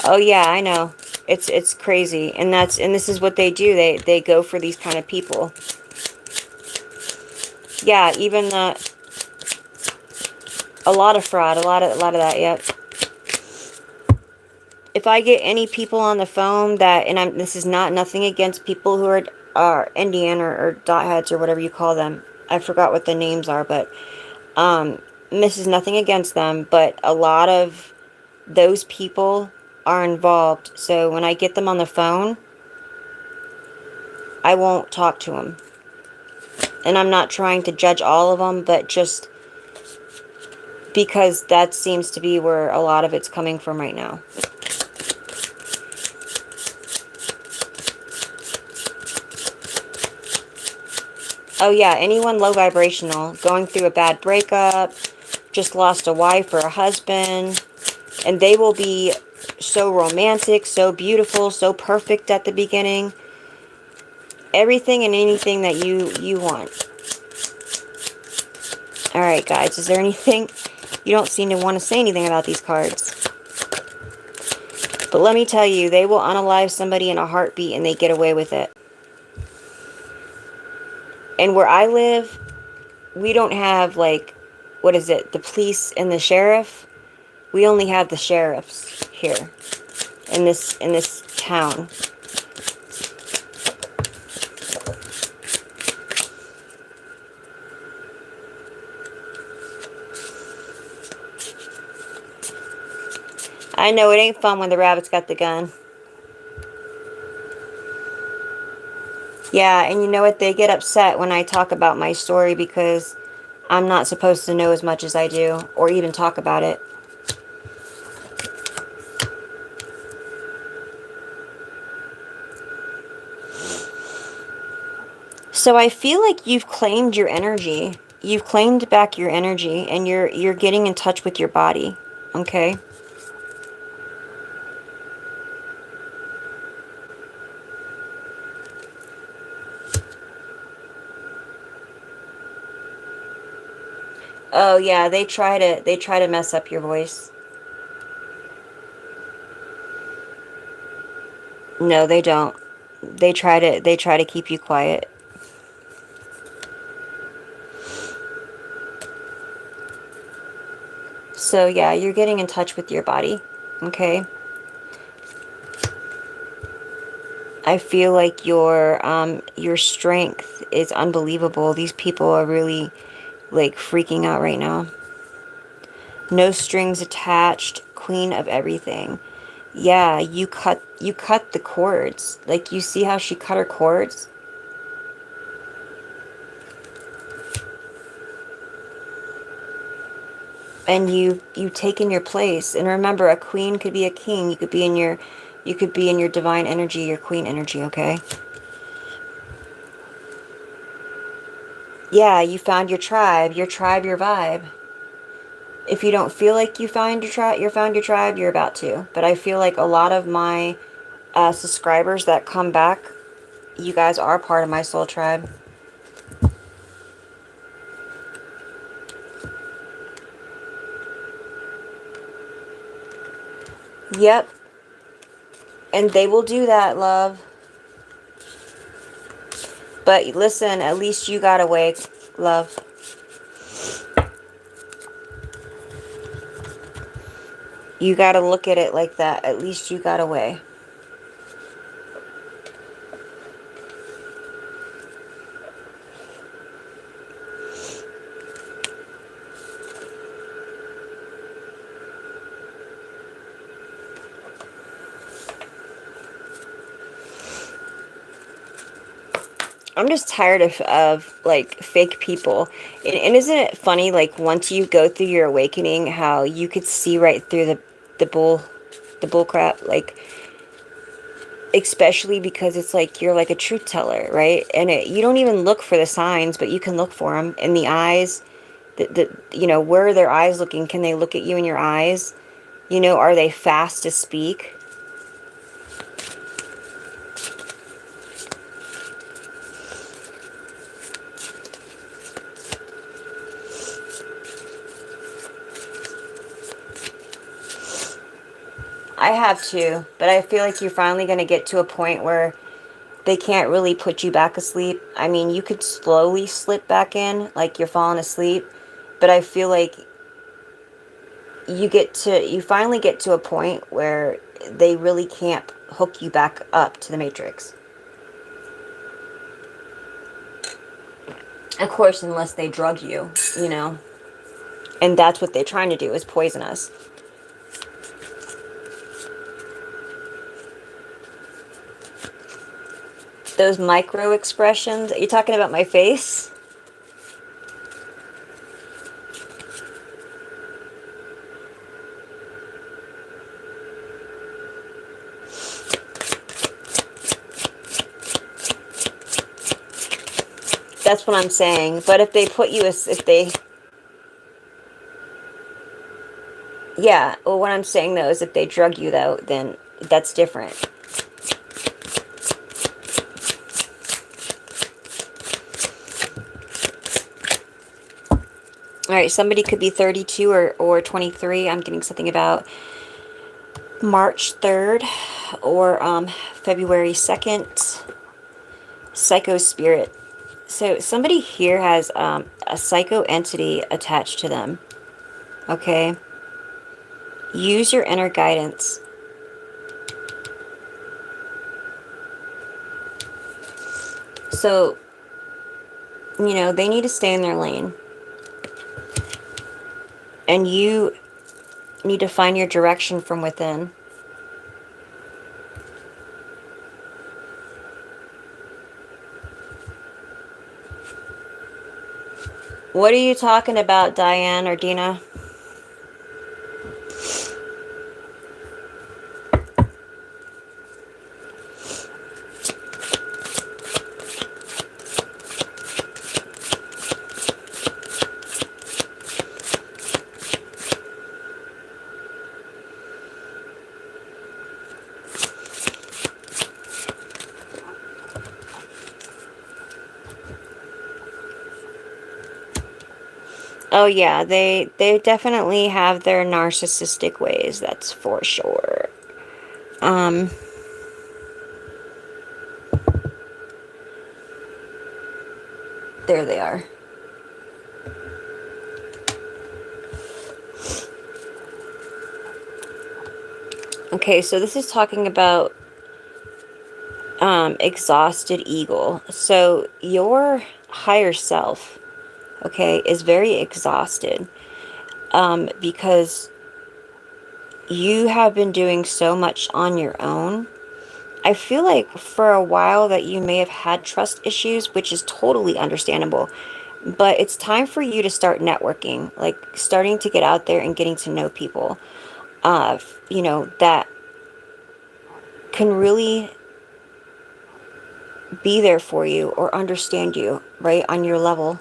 Oh yeah, I know. It's crazy. And this is what they do. They go for these kind of people. Yeah, even a lot of fraud, a lot of that, yep. If I get any people on the phone that, and this is nothing against people who are Indian or dot heads or whatever you call them. I forgot what the names are, but this is nothing against them, but a lot of those people are involved. So when I get them on the phone, I won't talk to them. And I'm not trying to judge all of them, but just because that seems to be where a lot of it's coming from right now. Oh yeah, anyone low vibrational, going through a bad breakup, just lost a wife or a husband, and they will be so romantic, so beautiful, so perfect at the beginning. Everything and anything that you want. All right, guys, is there anything? You don't seem to want to say anything about these cards. But let me tell you, they will unalive somebody in a heartbeat and they get away with it. And where I live, we don't have, like, what is it, the police and the sheriff? We only have the sheriffs here in this town. I know it ain't fun when the rabbit's got the gun. Yeah, and you know what? They get upset when I talk about my story because I'm not supposed to know as much as I do or even talk about it. So I feel like you've claimed your energy. You've claimed back your energy and you're getting in touch with your body. Okay? Oh yeah, they try to mess up your voice. No, they don't. They try to keep you quiet. So yeah, you're getting in touch with your body. Okay? I feel like your strength is unbelievable. These people are really like freaking out right now. No strings attached, queen of everything. Yeah, you cut the cords. Like you see how she cut her cords? And you've taken your place. And remember, a queen could be a king. You could be in your divine energy, your queen energy, okay? Yeah, you found your tribe, your vibe. If you don't feel like you found your tribe, you're about to. But I feel like a lot of my subscribers that come back, you guys are part of my soul tribe. Yep, and they will do that, love. But listen, at least you got away, love. You got to look at it like that. At least you got away. I'm just tired of like fake people. And isn't it funny, like once you go through your awakening, how you could see right through the bull crap, like especially because it's like you're like a truth teller, right? And you don't even look for the signs, but you can look for them in the eyes. Where are their eyes looking? Can they look at you in your eyes? Are they fast to speak? I have too, but I feel like you're finally going to get to a point where they can't really put you back asleep. I mean, you could slowly slip back in, like you're falling asleep, but I feel like you finally get to a point where they really can't hook you back up to the matrix. Of course, unless they drug you. And that's what they're trying to do, is poison us. Those micro expressions, are you talking about my face? That's what I'm saying. But if they put you, if they, yeah, well, what I'm saying though is if they drug you though, then that's different. All right, somebody could be 32 or 23. I'm getting something about March 3rd or February 2nd. Psycho spirit. So somebody here has a psycho entity attached to them. Okay? Use your inner guidance. So, you know, they need to stay in their lane. And you need to find your direction from within. What are you talking about, Diane or Dina? Oh yeah, they definitely have their narcissistic ways, that's for sure. There they are. Okay, so this is talking about exhausted ego. So your higher self, okay, is very exhausted because you have been doing so much on your own. I feel like for a while that you may have had trust issues, which is totally understandable. But it's time for you to start networking, like starting to get out there and getting to know people, you know, that can really be there for you or understand you, right, on your level.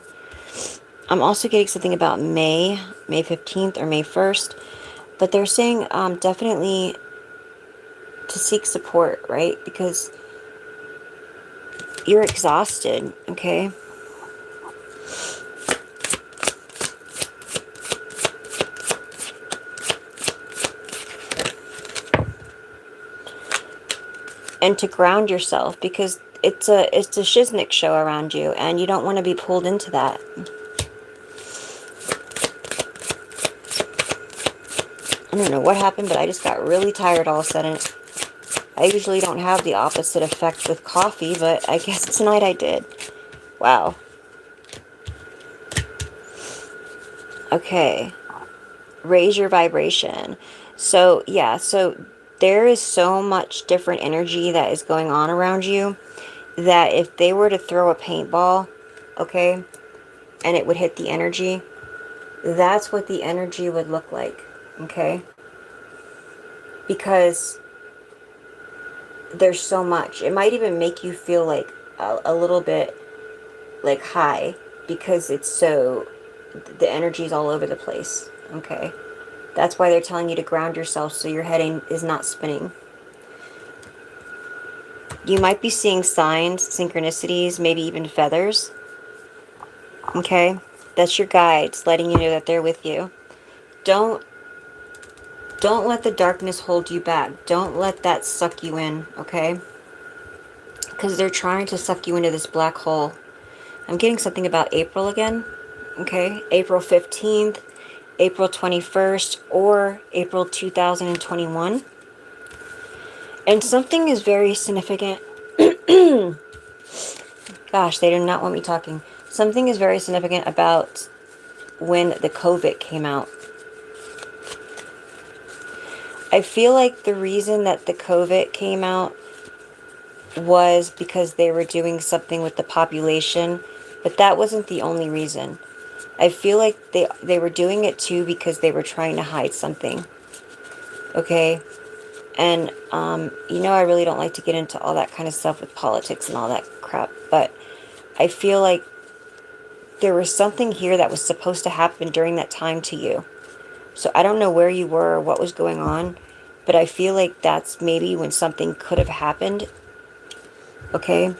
I'm also getting something about May 15th or May 1st, but they're saying definitely to seek support, right, because you're exhausted, okay? And to ground yourself, because it's a shiznick show around you, and you don't want to be pulled into that. I don't know what happened, but I just got really tired all of a sudden. I usually don't have the opposite effect with coffee, but I guess tonight I did. Wow. Okay. Raise your vibration. So, yeah, so there is so much different energy that is going on around you that if they were to throw a paintball, okay, and it would hit the energy, that's what the energy would look like, okay? Because there's so much. It might even make you feel like a little bit like high because it's so, the energy's all over the place, okay? That's why they're telling you to ground yourself so your head is not spinning. You might be seeing signs, synchronicities, maybe even feathers, okay? That's your guides letting you know that they're with you. Don't let the darkness hold you back. Don't let that suck you in, okay? Because they're trying to suck you into this black hole. I'm getting something about April again, okay? April 15th, April 21st, or April 2021. And something is very significant. Gosh, they do not want me talking. Something is very significant about when the COVID came out. I feel like the reason that the COVID came out was because they were doing something with the population, but that wasn't the only reason. I feel like they were doing it too because they were trying to hide something. Okay? And, you know, I really don't like to get into all that kind of stuff with politics and all that crap, but I feel like there was something here that was supposed to happen during that time to you. So I don't know where you were or what was going on, but I feel like that's maybe when something could have happened. Okay?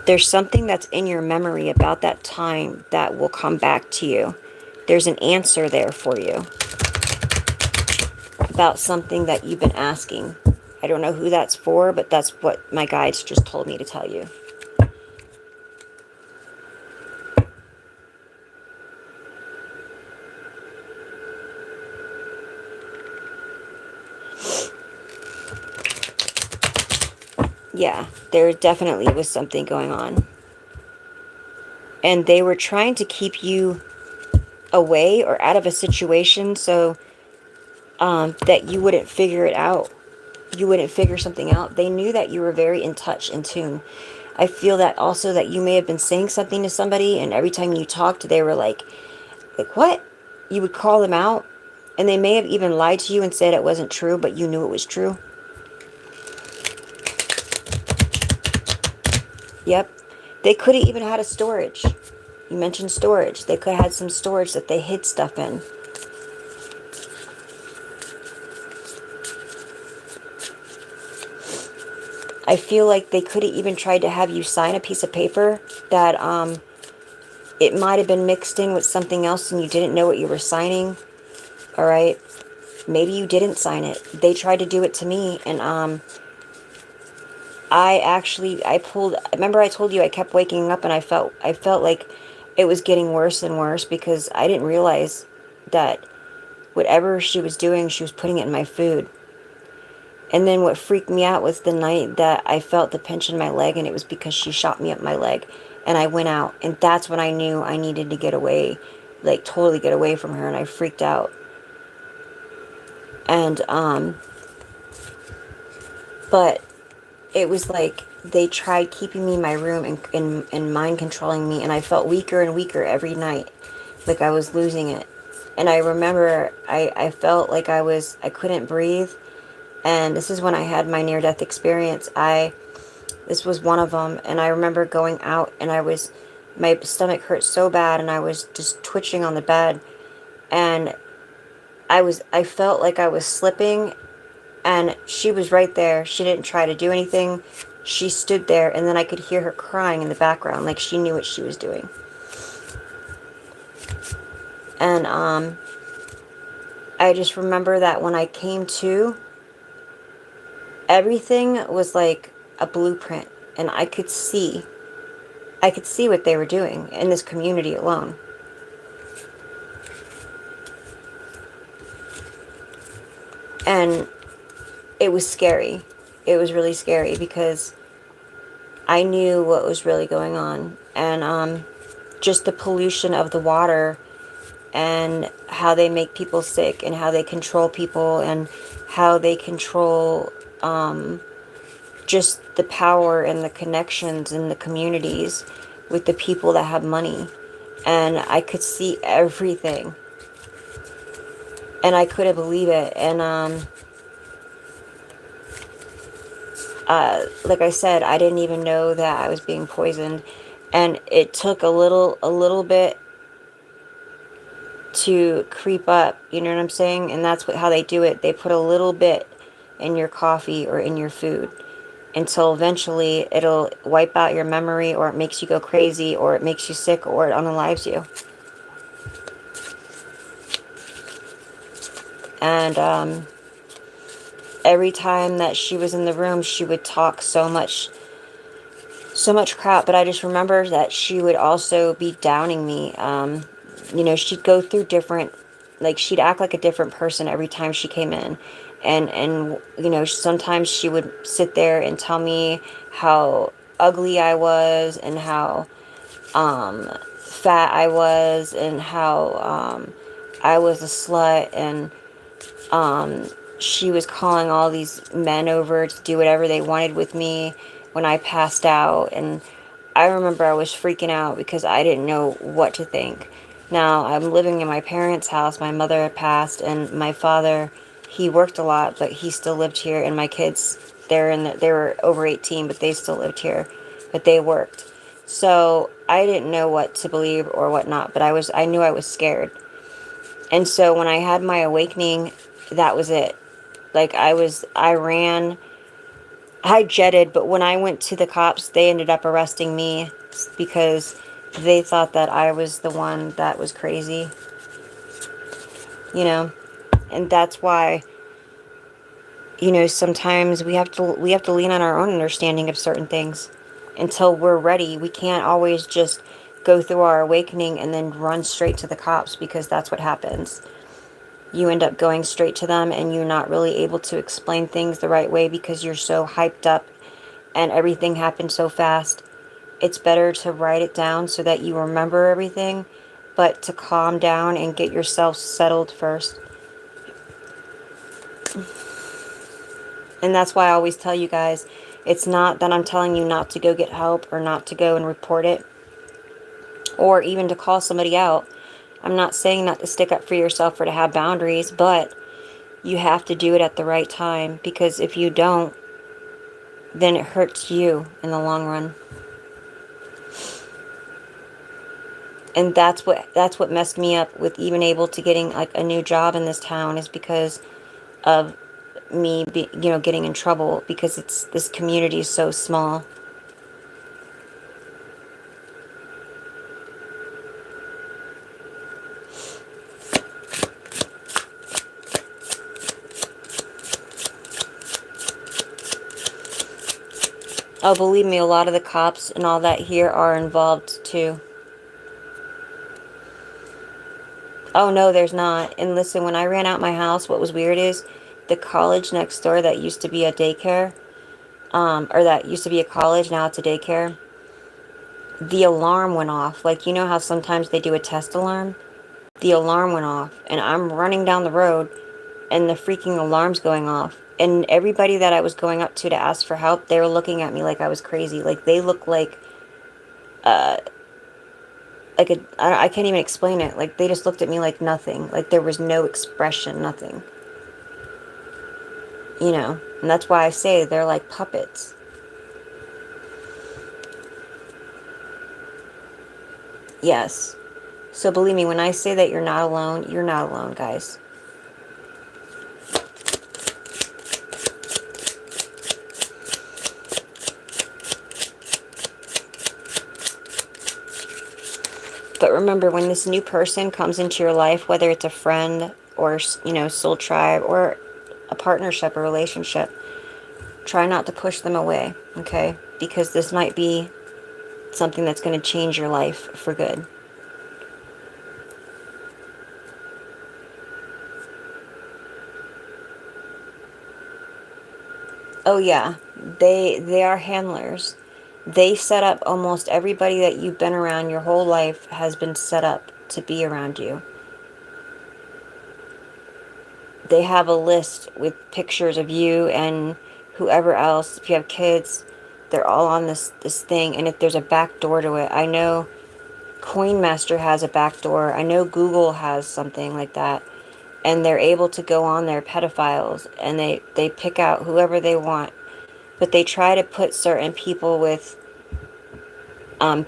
There's something that's in your memory about that time that will come back to you. There's an answer there for you about something that you've been asking. I don't know who that's for, but that's what my guides just told me to tell you. Yeah, there definitely was something going on. And they were trying to keep you away or out of a situation so that you wouldn't figure it out. You wouldn't figure something out. They knew that you were very in touch, in tune. I feel that also that you may have been saying something to somebody, and every time you talked, they were like, what? You would call them out, and they may have even lied to you and said it wasn't true, but you knew it was true. Yep. They could have even had a storage. You mentioned storage. They could have had some storage that they hid stuff in. I feel like they could have even tried to have you sign a piece of paper that it might have been mixed in with something else and you didn't know what you were signing. All right. Maybe you didn't sign it. They tried to do it to me, and I pulled, remember I told you I kept waking up and I felt like it was getting worse and worse because I didn't realize that whatever she was doing, she was putting it in my food. And then what freaked me out was the night that I felt the pinch in my leg, and it was because she shot me up my leg. And I went out, and that's when I knew I needed to get away, like totally get away from her, and I freaked out. And, but it was like they tried keeping me in my room and mind controlling me, and I felt weaker and weaker every night, like I was losing it. And I remember I felt like I couldn't breathe. And this is when I had my near-death experience. This was one of them, and I remember going out, and my stomach hurt so bad, and I was just twitching on the bed, and I felt like I was slipping, and she was right there. She didn't try to do anything. She stood there, and then I could hear her crying in the background, like she knew what she was doing. And I just remember that when I came to, everything was like a blueprint, and I could see what they were doing in this community alone. And it was scary. It was really scary because I knew what was really going on. And just the pollution of the water and how they make people sick and how they control people and how they control just the power and the connections in the communities with the people that have money. And I could see everything. And I couldn't believe it. And like I said, I didn't even know that I was being poisoned. And it took a little bit to creep up, you know what I'm saying? And that's how they do it. They put a little bit in your coffee or in your food until eventually it'll wipe out your memory, or it makes you go crazy, or it makes you sick, or it unalives you. And every time that she was in the room, she would talk so much crap, but I just remember that she would also be downing me. You know, she'd go through different, like, she'd act like a different person every time she came in. And you know, sometimes she would sit there and tell me how ugly I was, and how fat I was, and how I was a slut, and she was calling all these men over to do whatever they wanted with me when I passed out. And I remember I was freaking out because I didn't know what to think. Now, I'm living in my parents' house. My mother had passed, and my father, he worked a lot, but he still lived here. And my kids, they were over 18, but they still lived here. but they worked. So I didn't know what to believe or what not, but I knew I was scared. And so when I had my awakening, that was it. Like I ran, I jetted, but when I went to the cops, they ended up arresting me because they thought that I was the one that was crazy, you know? And that's why, sometimes we have to lean on our own understanding of certain things until we're ready. We can't always just go through our awakening and then run straight to the cops, because that's what happens. You end up going straight to them and you're not really able to explain things the right way because you're so hyped up and everything happened so fast. It's better to write it down so that you remember everything, but to calm down and get yourself settled first. And that's why I always tell you guys, it's not that I'm telling you not to go get help or not to go and report it or even to call somebody out. I'm not saying not to stick up for yourself or to have boundaries, but you have to do it at the right time, because if you don't, then it hurts you in the long run. And that's what messed me up with even able to getting like a new job in this town, is because of me getting in trouble, because this community is so small. Oh, believe me, a lot of the cops and all that here are involved too. Oh, no, there's not. And listen, when I ran out my house, what was weird is the college next door that used to be a daycare, or that used to be a college, now it's a daycare, the alarm went off. Like, you know how sometimes they do a test alarm? The alarm went off, and I'm running down the road, and the freaking alarm's going off. And everybody that I was going up to ask for help, they were looking at me like I was crazy. Like, they looked I can't even explain it. Like, they just looked at me like nothing. Like, there was no expression, nothing. And that's why I say they're like puppets. Yes. So believe me, when I say that you're not alone, you're not alone, guys. But remember, when this new person comes into your life, whether it's a friend or, soul tribe or a partnership or relationship, try not to push them away, okay? Because this might be something that's going to change your life for good. Oh yeah, they are handlers. They set up almost everybody that you've been around your whole life has been set up to be around you. They have a list with pictures of you and whoever else. If you have kids, they're all on this thing. And if there's a back door to it, I know Coinmaster has a back door. I know Google has something like that. And they're able to go on there, pedophiles, and they pick out whoever they want. But they try to put certain people with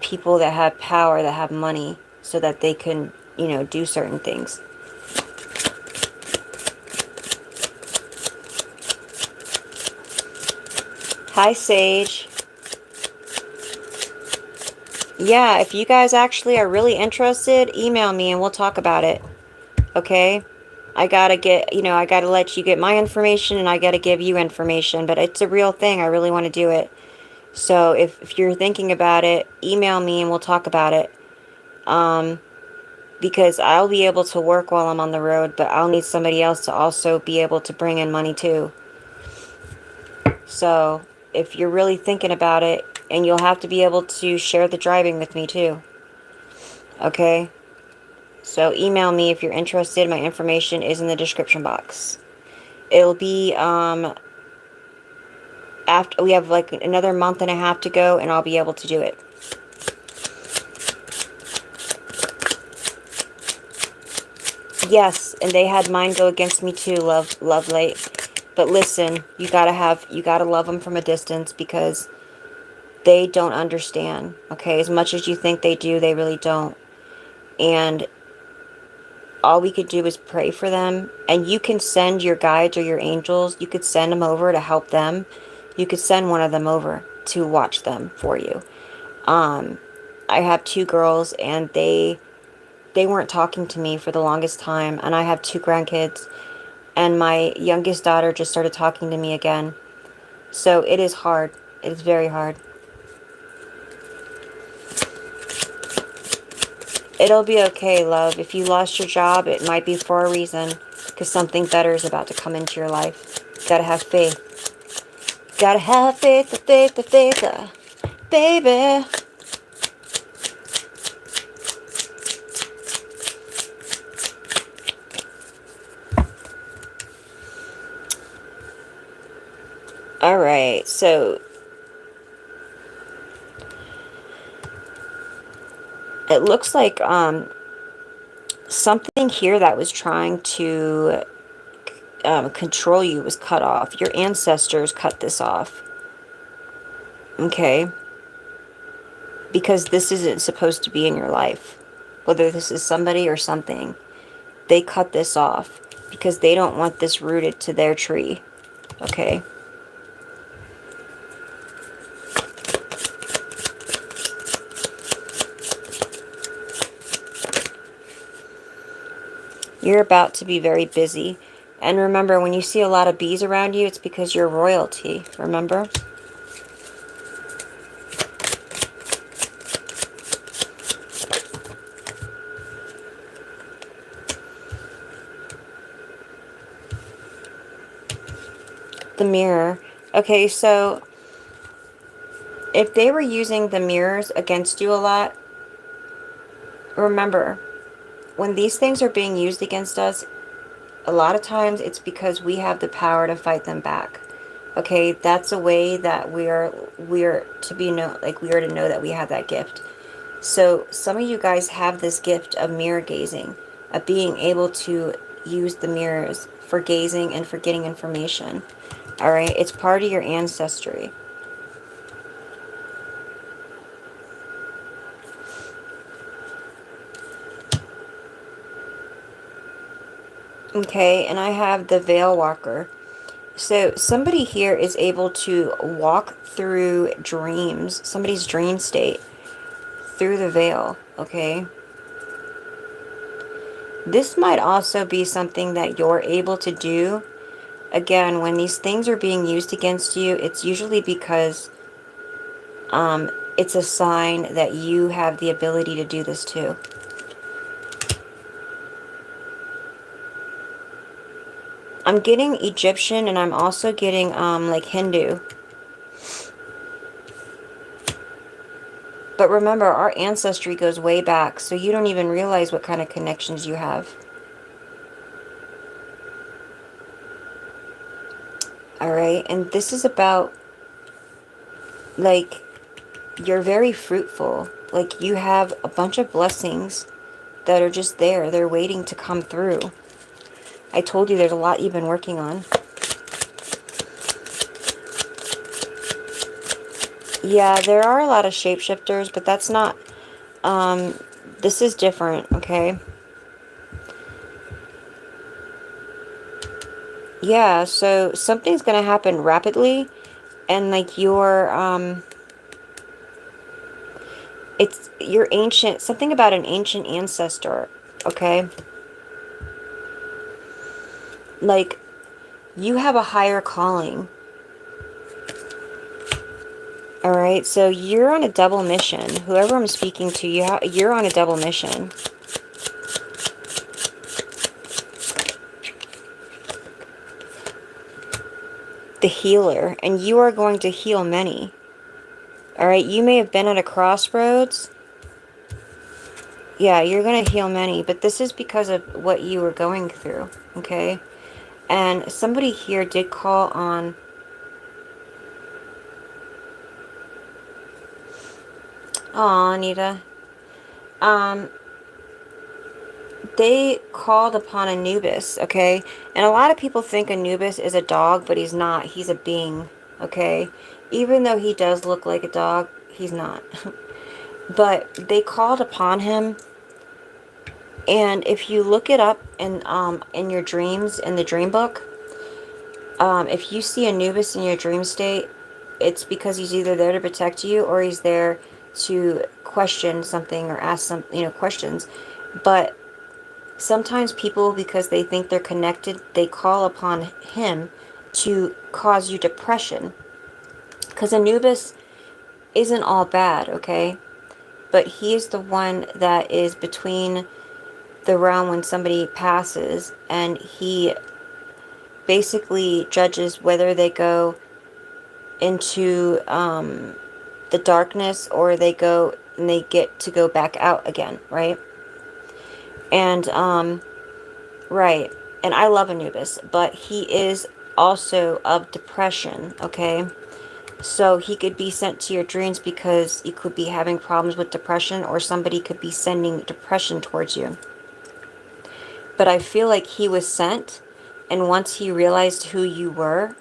people that have power, that have money, so that they can, do certain things. Hi, Sage. Yeah, if you guys actually are really interested, email me and we'll talk about it. Okay? I gotta let you get my information, and I gotta give you information, but it's a real thing. I really want to do it. So if you're thinking about it, email me and we'll talk about it. Because I'll be able to work while I'm on the road, but I'll need somebody else to also be able to bring in money too. So if you're really thinking about it, and you'll have to be able to share the driving with me too. Okay? So email me if you're interested. My information is in the description box. It'll be after we have like another month and a half to go, and I'll be able to do it. Yes, and they had mine go against me too, love late. But listen, you gotta love them from a distance, because They don't understand, okay? As much as you think they do, they really don't. And all we could do is pray for them. And you can send your guides or your angels, you could send them over to help them. You could send one of them over to watch them for you. Um, I have two girls, and they weren't talking to me for the longest time, and I have two grandkids, and my youngest daughter just started talking to me again. So it is hard. It is very hard. It'll be okay, love. If you lost your job, it might be for a reason, because something better is about to come into your life. Gotta have faith. Gotta have faith, the faith, the faith, baby. Alright, so it looks like something here that was trying to control you was cut off. Your ancestors cut this off. Okay? Because this isn't supposed to be in your life. Whether this is somebody or something. They cut this off because they don't want this rooted to their tree. Okay? You're about to be very busy. And remember, when you see a lot of bees around you, it's because you're royalty. Remember? The mirror. Okay, so if they were using the mirrors against you a lot, remember, when these things are being used against us, a lot of times it's because we have the power to fight them back. Okay, that's a way that we're to be know, like we are to know that we have that gift. So some of you guys have this gift of mirror gazing, of being able to use the mirrors for gazing and for getting information. All right, it's part of your ancestry. Okay, and I have the Veil Walker. So somebody here is able to walk through dreams, somebody's dream state, through the veil, okay? This might also be something that you're able to do. Again, when these things are being used against you, it's usually because it's a sign that you have the ability to do this too. I'm getting Egyptian, and I'm also getting like Hindu. But remember, our ancestry goes way back, so you don't even realize what kind of connections you have. Alright, and this is about, like, you're very fruitful. Like, you have a bunch of blessings that are just there. They're waiting to come through. I told you there's a lot you've been working on. Yeah, there are a lot of shapeshifters, but that's not, this is different, okay? Yeah, so something's gonna happen rapidly, and like it's your ancient, something about an ancient ancestor, okay? Like, you have a higher calling. Alright, so you're on a double mission. Whoever I'm speaking to, you're on a double mission. The healer, and you are going to heal many. Alright, you may have been at a crossroads. Yeah, you're going to heal many, but this is because of what you were going through, okay? And somebody here did call on... Aw, Anita. They called upon Anubis, okay? And a lot of people think Anubis is a dog, but he's not. He's a being, okay? Even though he does look like a dog, he's not. But they called upon him, and if you look it up in your dreams, in the dream book, if you see Anubis in your dream state, it's because he's either there to protect you or he's there to question something or ask some, questions. But sometimes people, because they think they're connected, they call upon him to cause you depression. Because Anubis isn't all bad, okay? But he is the one that is between the realm when somebody passes, and he basically judges whether they go into the darkness or they go and they get to go back out again, right? And right. And I love Anubis, but he is also of depression, okay? So he could be sent to your dreams because you could be having problems with depression, or somebody could be sending depression towards you. But I feel like he was sent, and once he realized who you were,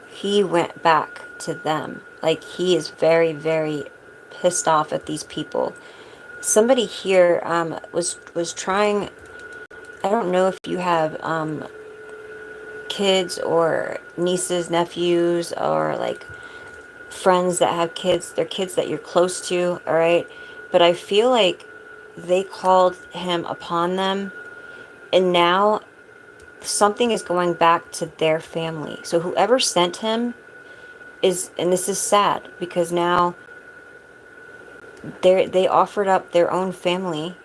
he went back to them. Like, he is very, very pissed off at these people. Somebody here was trying. I don't know if you have kids or nieces, nephews, or like friends that have kids. They're kids that you're close to, all right? But I feel like they called him upon them, and now something is going back to their family. So whoever sent him is, and this is sad because now they offered up their own family.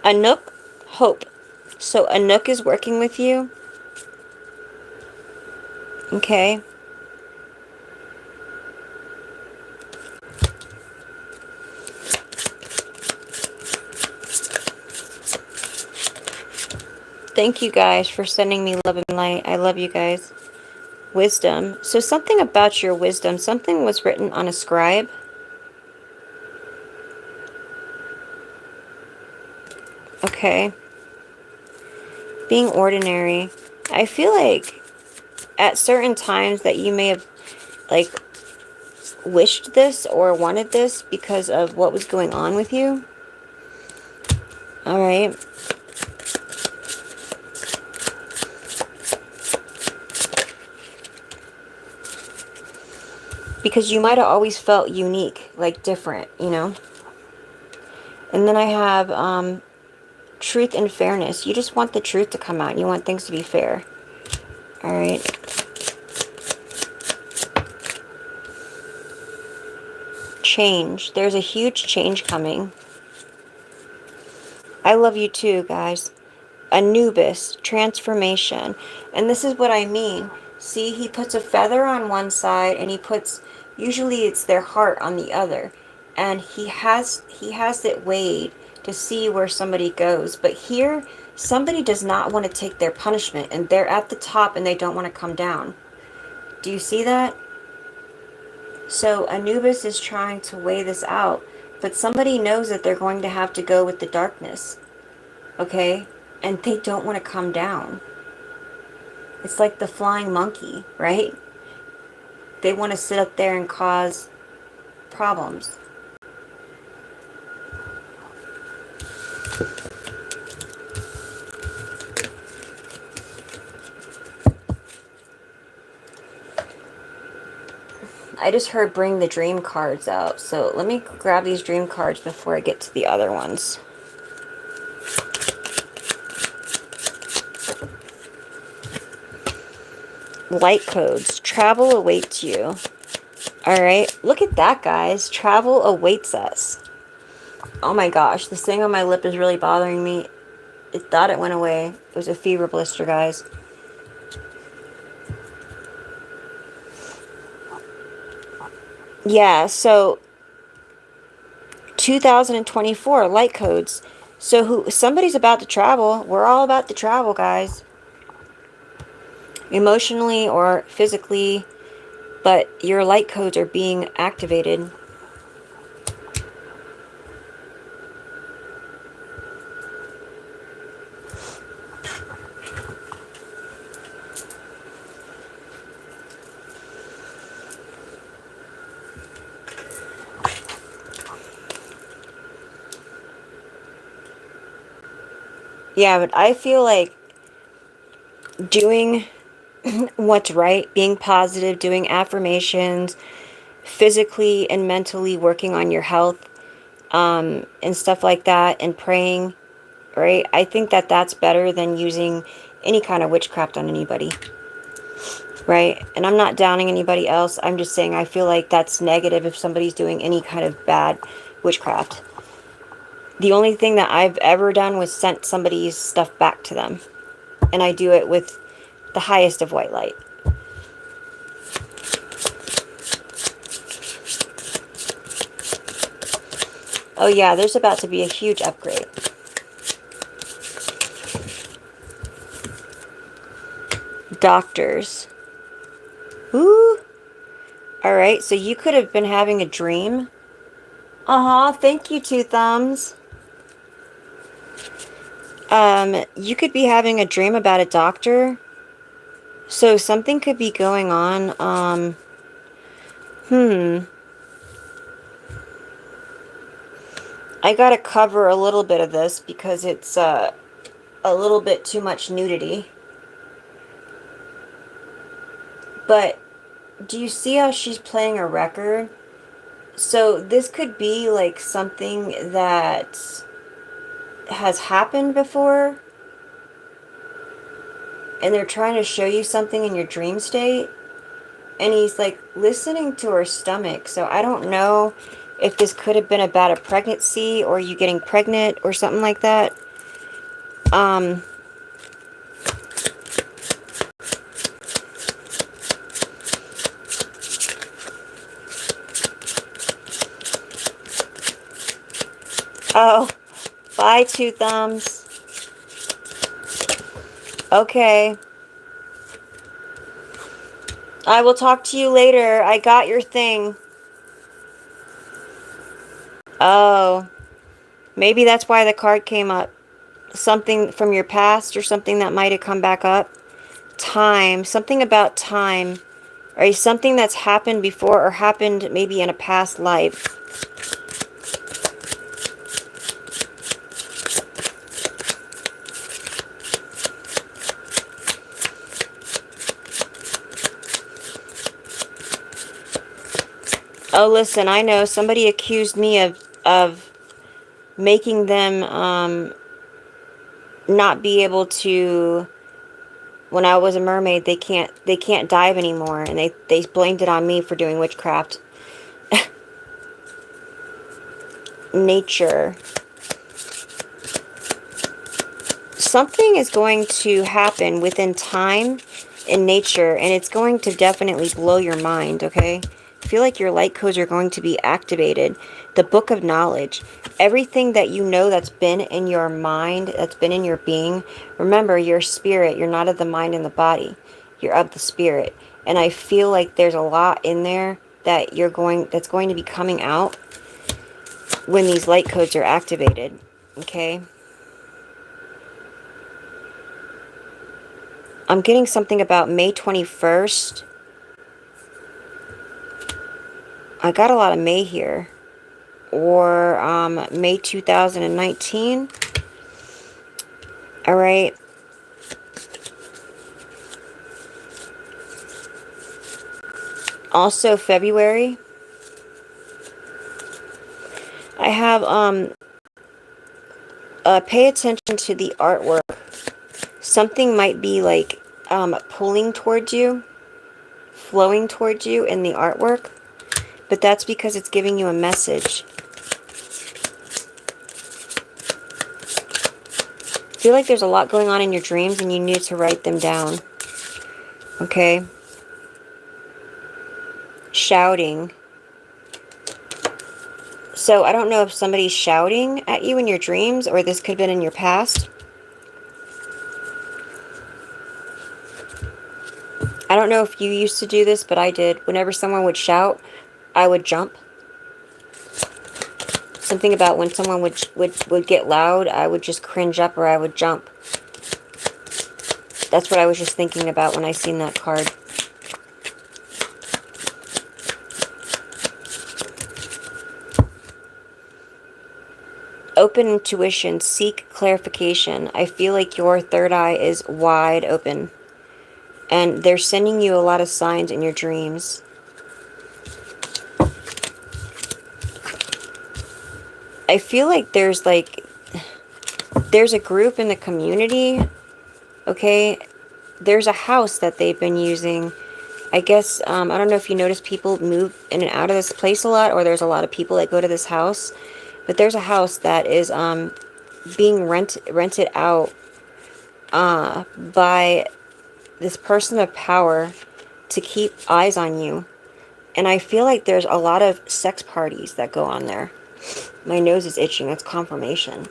Anouk, hope. So Anouk is working with you. Okay. Thank you guys for sending me love and light. I love you guys. Wisdom. So something about your wisdom. Something was written on a scribe. Okay. Being ordinary. I feel like at certain times that you may have like wished this or wanted this because of what was going on with you. All right. Because you might have always felt unique, like different, you know. And then I have truth and fairness. You just want the truth to come out. And you want things to be fair. All right. Change. There's a huge change coming. I love you too, guys. Anubis, transformation. And this is what I mean. See, he puts a feather on one side and he puts, usually it's their heart on the other. And he has it weighed to see where somebody goes. But here, somebody does not want to take their punishment, and they're at the top and they don't want to come down. Do you see that? So Anubis is trying to weigh this out, but somebody knows that they're going to have to go with the darkness. Okay? And they don't want to come down. It's like the flying monkey, right? They want to sit up there and cause problems. I just heard bring the dream cards out. So let me grab these dream cards before I get to the other ones. Light codes. Travel awaits you. All right. Look at that, guys. Travel awaits us. Oh my gosh, this thing on my lip is really bothering me. It thought it went away. It was a fever blister, guys. Yeah, so 2024 light codes. So somebody's about to travel. We're all about to travel, guys. Emotionally or physically, but your light codes are being activated. Yeah, but I feel like doing what's right, being positive, doing affirmations, physically and mentally working on your health, and stuff like that, and praying, right? I think that that's better than using any kind of witchcraft on anybody, right? And I'm not downing anybody else. I'm just saying I feel like that's negative if somebody's doing any kind of bad witchcraft. The only thing that I've ever done was sent somebody's stuff back to them. And I do it with the highest of white light. Oh yeah, there's about to be a huge upgrade. Doctors. Ooh. Alright, so you could have been having a dream. Thank you, Two Thumbs. You could be having a dream about a doctor. So something could be going on. I gotta cover a little bit of this because it's, a little bit too much nudity. But do you see how she's playing a record? So this could be like something that has happened before, and they're trying to show you something in your dream state, and he's like listening to her stomach. So I don't know if this could have been about a pregnancy or you getting pregnant or something like that. Oh, bye, Two Thumbs. Okay. I will talk to you later. I got your thing. Oh, maybe that's why the card came up. Something from your past or something that might have come back up. Time. Something about time. Or something that's happened before or happened maybe in a past life. Oh, listen, I know somebody accused me of making them not be able to. When I was a mermaid, they can't dive anymore, and they blamed it on me for doing witchcraft. Nature. Something is going to happen within time in nature, and it's going to definitely blow your mind, okay? I feel like your light codes are going to be activated. The book of knowledge. Everything that you know that's been in your mind, that's been in your being. Remember, you're spirit. You're not of the mind and the body. You're of the spirit. And I feel like there's a lot in there that that's going to be coming out when these light codes are activated, okay? I'm getting something about May 21st. I got a lot of May here. Or May 2019. All right. Also February. I have pay attention to the artwork. Something might be like pulling towards you, flowing towards you in the artwork, but that's because it's giving you a message. feel like there's a lot going on in your dreams and you need to write them down. Okay? Shouting. So I don't know if somebody's shouting at you in your dreams, or this could have been in your past. I don't know if you used to do this, but I did. Whenever someone would shout, I would jump. Something about when someone would get loud, I would just cringe up or I would jump. That's what I was just thinking about when I seen that card. Open intuition, seek clarification. I feel like your third eye is wide open. And they're sending you a lot of signs in your dreams. I feel like there's a group in the community, okay? There's a house that they've been using. I guess, I don't know if you notice people move in and out of this place a lot, or there's a lot of people that go to this house. But there's a house that is being rented out by this person of power to keep eyes on you. And I feel like there's a lot of sex parties that go on there. My nose is itching. That's confirmation.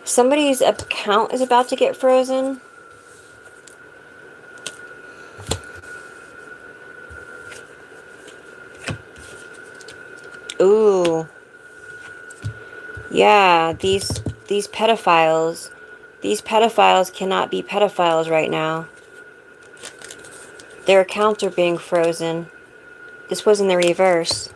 Somebody's account is about to get frozen. Ooh. Yeah, these pedophiles. These pedophiles cannot be pedophiles right now. Their accounts are being frozen. This was in the reverse.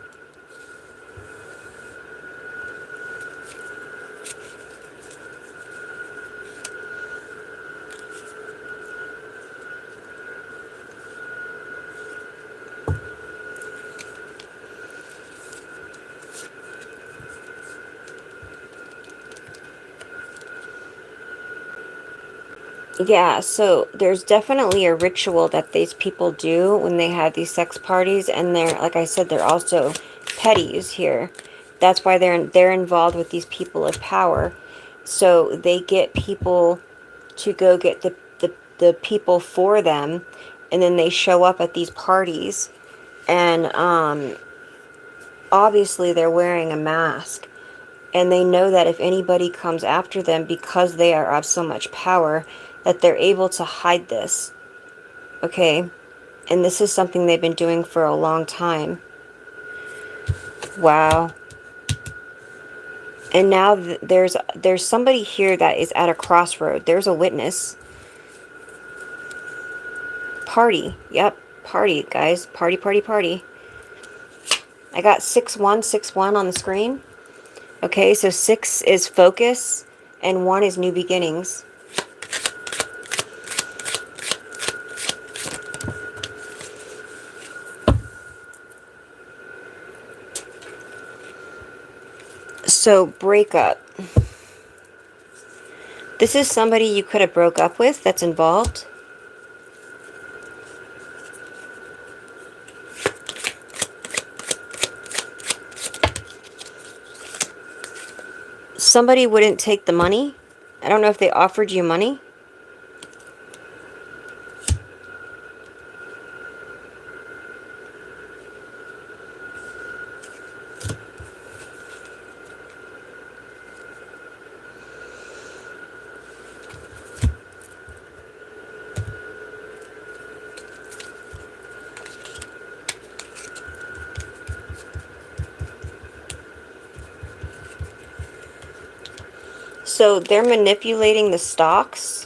Yeah, so there's definitely a ritual that these people do when they have these sex parties, and they're, like I said, they're also petties here. That's why they're involved with these people of power. So they get people to go get the people for them, and then they show up at these parties, and obviously they're wearing a mask. And they know that if anybody comes after them, because they are of so much power, that they're able to hide this. Okay? And this is something they've been doing for a long time. Wow. And now there's somebody here that is at a crossroad. There's a witness. Party. Yep. Party, guys. Party, party, party. I got 6161 on the screen. Okay, so 6 is focus, and 1 is new beginnings. So, breakup. This is somebody you could have broke up with that's involved. Somebody wouldn't take the money. I don't know if they offered you money. So they're manipulating the stocks.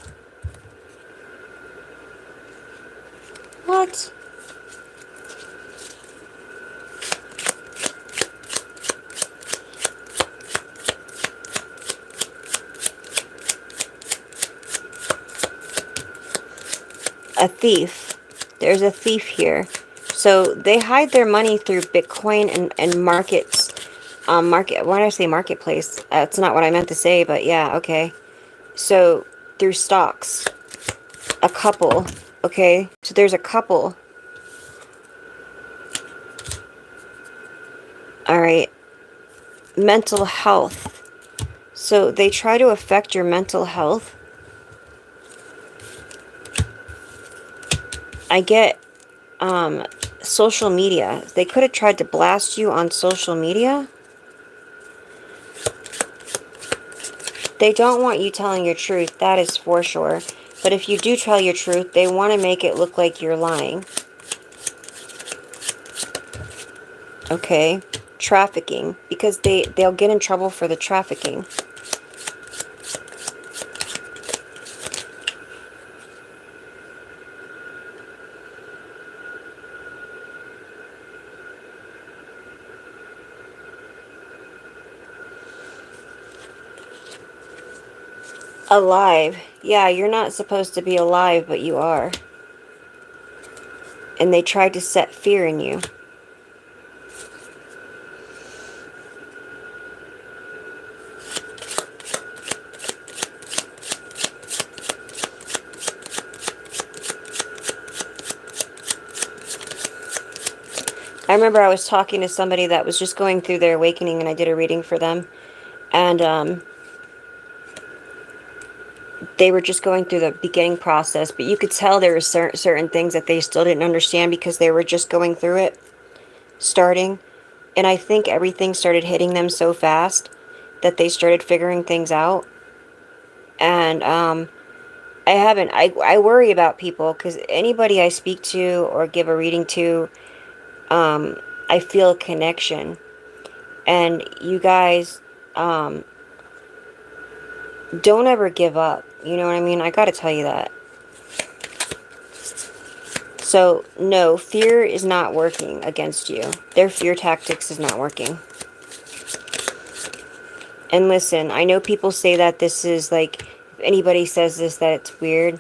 What? a thief. There's a thief here. So they hide their money through Bitcoin and markets. Why did I say marketplace? That's not what I meant to say, but yeah, okay. So through stocks. A couple. Okay. So there's a couple. Alright. Mental health. So they try to affect your mental health. I get social media. They could have tried to blast you on social media. They don't want you telling your truth, that is for sure. But if you do tell your truth, they want to make it look like you're lying. Okay? Trafficking. Because they'll get in trouble for the trafficking. Alive. Yeah, you're not supposed to be alive, but you are. And they tried to set fear in you. I remember I was talking to somebody that was just going through their awakening, and I did a reading for them. And they were just going through the beginning process, but you could tell there were certain things that they still didn't understand because they were just going through it, starting. And I think everything started hitting them so fast that they started figuring things out. And I worry about people because anybody I speak to or give a reading to, I feel a connection. And you guys, don't ever give up. You know what I mean? I gotta tell you that. So, no, fear is not working against you. Their fear tactics is not working. And listen, I know people say that this is like, if anybody says this, that it's weird.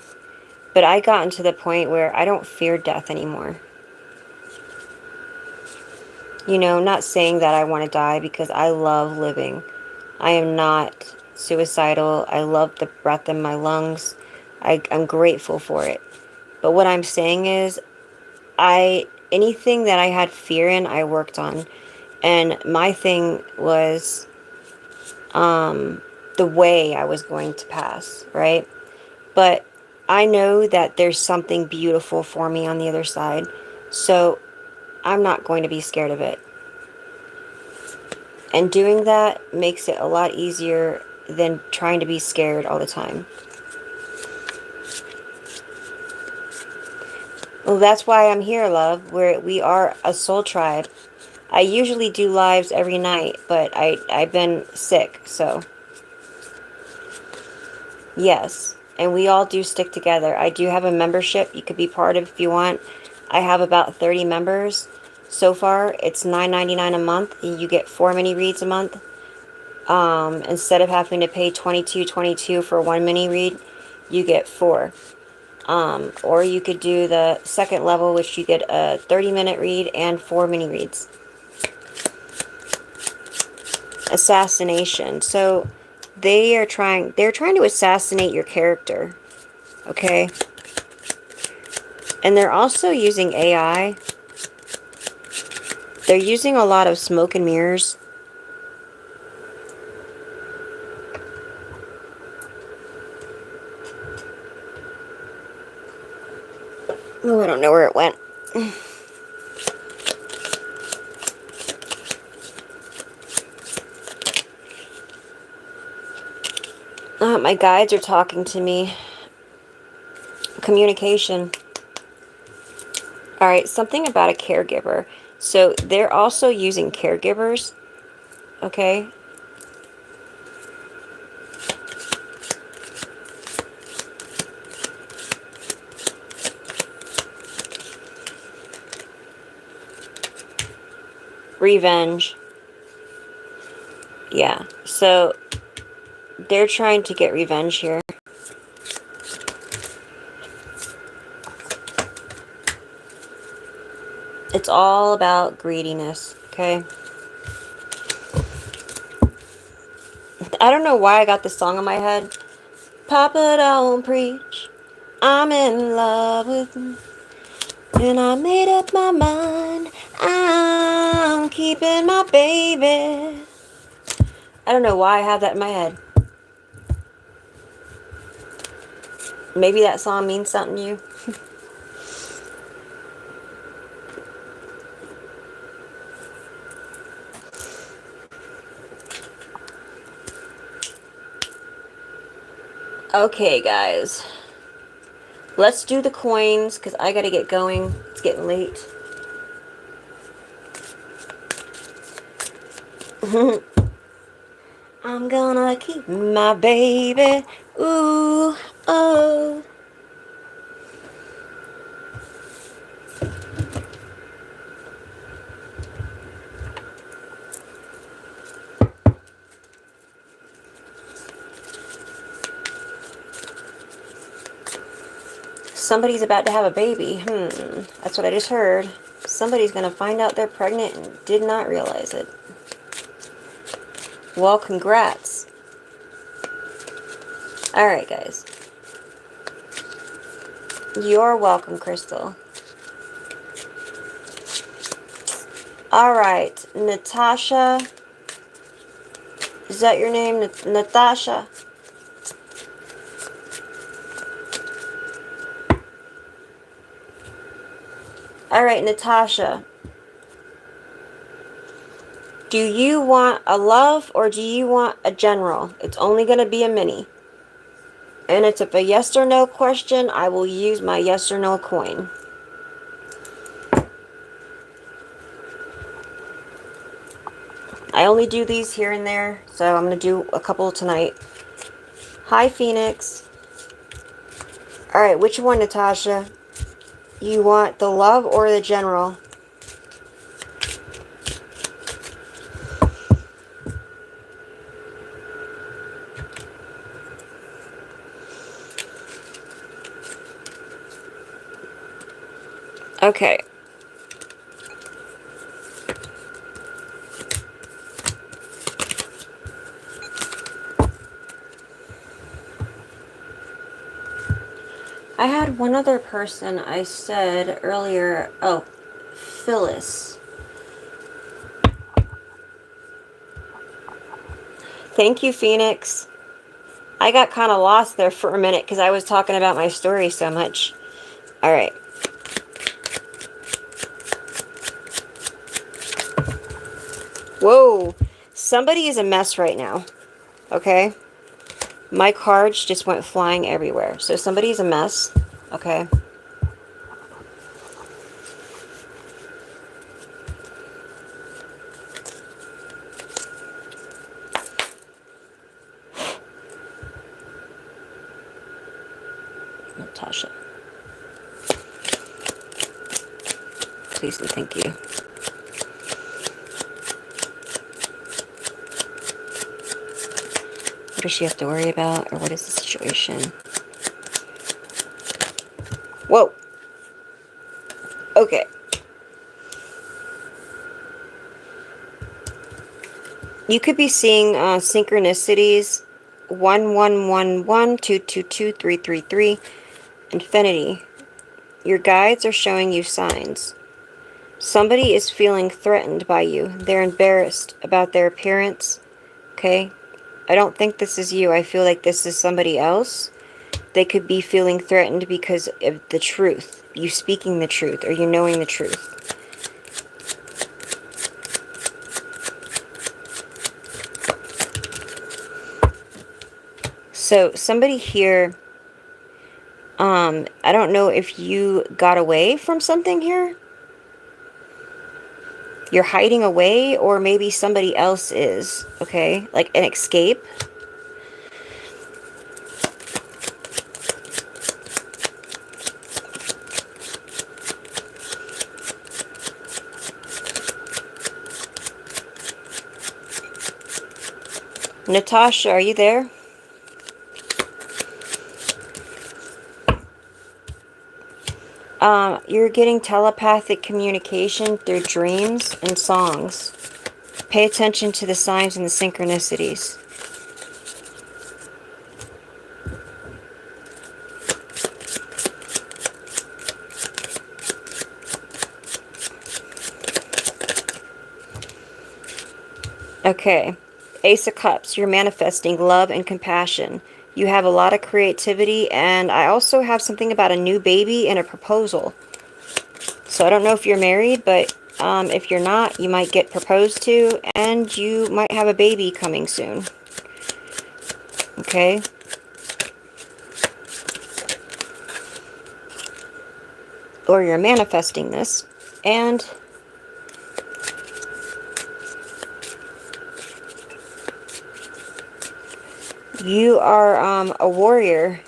But I gotten to the point where I don't fear death anymore. You know, not saying that I want to die because I love living. I am not suicidal. I love the breath in my lungs. I'm grateful for it. But what I'm saying is, anything that I had fear in, I worked on. And my thing was the way I was going to pass, right? But I know that there's something beautiful for me on the other side. So I'm not going to be scared of it. And doing that makes it a lot easier than trying to be scared all the time. Well, that's why I'm here, love. We are a soul tribe. I usually do lives every night, but I've been sick, so. Yes, and we all do stick together. I do have a membership you could be part of if you want. I have about 30 members. So far, it's $9.99 a month. You get 4 mini reads a month. Instead of having to pay $22.22 for 1 mini read, you get 4. Or you could do the second level, which you get a 30-minute read and 4 mini reads. Assassination. So they're trying to assassinate your character. Okay? And they're also using AI. They're using a lot of smoke and mirrors. Oh, I don't know where it went. My guides are talking to me. Communication. Alright, something about a caregiver. So they're also using caregivers. Okay? Revenge. Yeah, so they're trying to get revenge here. all about greediness, okay? I don't know why I got this song in my head. Papa don't preach, I'm in love with him. And I made up my mind, I'm keeping my baby. I don't know why I have that in my head. Maybe that song means something to you. Okay, guys. Let's do the coins, because I gotta get going. It's getting late. I'm gonna keep my baby. Ooh, oh. Somebody's about to have a baby. That's what I just heard. Somebody's gonna find out they're pregnant and did not realize it. Well, congrats. Alright, guys. You're welcome, Crystal. Alright, Natasha. Is that your name? Natasha? Alright, Natasha. Do you want a love or do you want a general? It's only going to be a mini. And it's a yes or no question. I will use my yes or no coin. I only do these here and there, so I'm going to do a couple tonight. Hi, Phoenix. Alright, which one, Natasha? You want the love or the general? Okay. I had one other person I said earlier. Oh, Phyllis. Thank you, Phoenix. I got kind of lost there for a minute because I was talking about my story so much. Alright. Whoa. Somebody is a mess right now. Okay? My cards just went flying everywhere. So somebody's a mess. Okay? Natasha. Please and thank you. What does she have to worry about? Or what is the situation? Whoa. Okay. You could be seeing synchronicities. 1111 222 333. Infinity. Your guides are showing you signs. Somebody is feeling threatened by you. They're embarrassed about their appearance. Okay? I don't think this is you. I feel like this is somebody else. They could be feeling threatened because of the truth. You speaking the truth or you knowing the truth. So somebody here, I don't know if you got away from something here. You're hiding away, or maybe somebody else is, okay? Like an escape. Natasha, are you there? You're getting telepathic communication through dreams and songs. Pay attention to the signs and the synchronicities. Okay. Ace of Cups. You're manifesting love and compassion. You have a lot of creativity, and I also have something about a new baby and a proposal. So I don't know if you're married, but if you're not, you might get proposed to, and you might have a baby coming soon. Okay? Or you're manifesting this, and you are a warrior.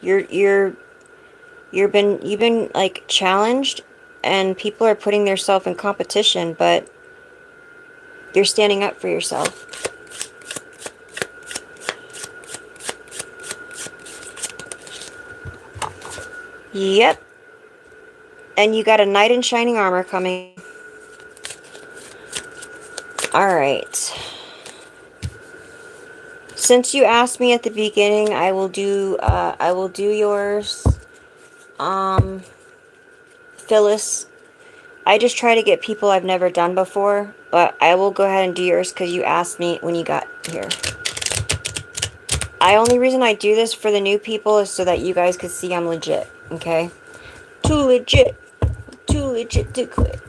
You've been like challenged, and people are putting themselves in competition, but you're standing up for yourself. Yep. And you got a knight in shining armor coming. Alright. Since you asked me at the beginning, I will do yours. Phyllis. I just try to get people I've never done before, but I will go ahead and do yours because you asked me when you got here. Only reason I do this for the new people is so that you guys could see I'm legit, okay? Too legit to quit.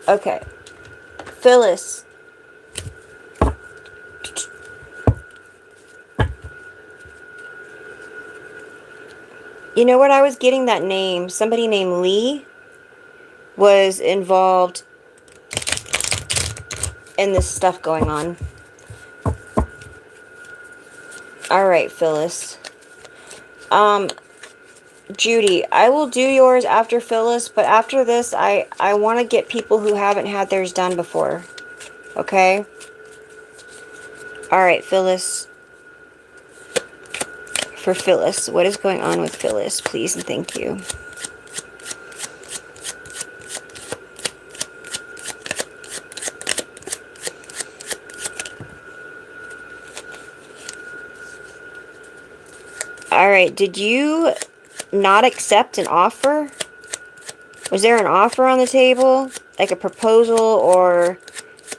Okay. Phyllis. You know what? I was getting that name. Somebody named Lee was involved in this stuff going on. Alright, Phyllis. Judy, I will do yours after Phyllis, but after this, I want to get people who haven't had theirs done before. Okay? Alright, Phyllis. For Phyllis, what is going on with Phyllis? Please and thank you. Alright, did you not accept an offer? Was there an offer on the table? Like a proposal or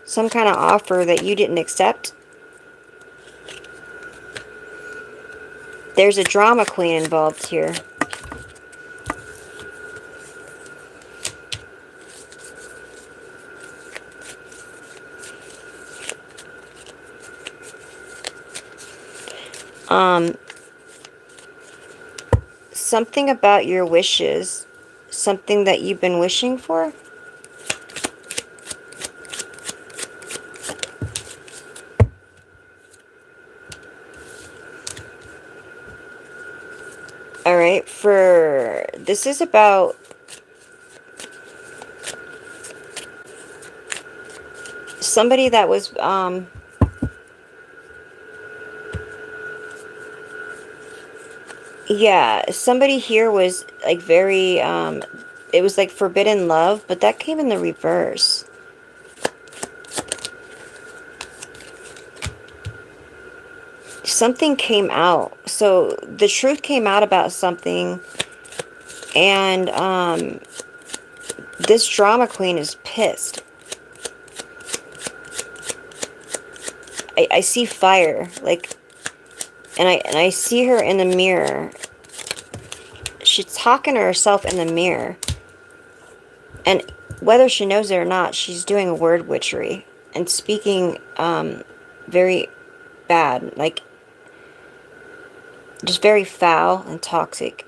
some kind of offer that you didn't accept? There's a drama queen involved here. Something about your wishes. Something that you've been wishing for? Alright, this is about somebody that was, yeah, somebody here was like very, it was like forbidden love, but that came in the reverse. Something came out. So the truth came out about something, and this drama queen is pissed. I see fire, like, and I see her in the mirror. She's talking to herself in the mirror, and whether she knows it or not, she's doing a word witchery and speaking very bad, like just very foul and toxic.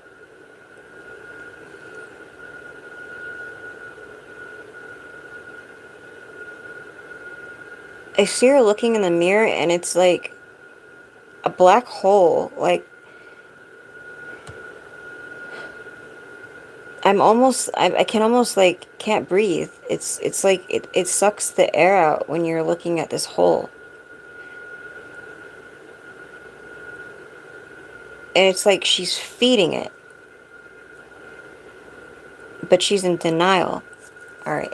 I see her looking in the mirror, and it's like a black hole. Like, I can almost like can't breathe. It's like it sucks the air out when you're looking at this hole. And it's like she's feeding it, but she's in denial. All right.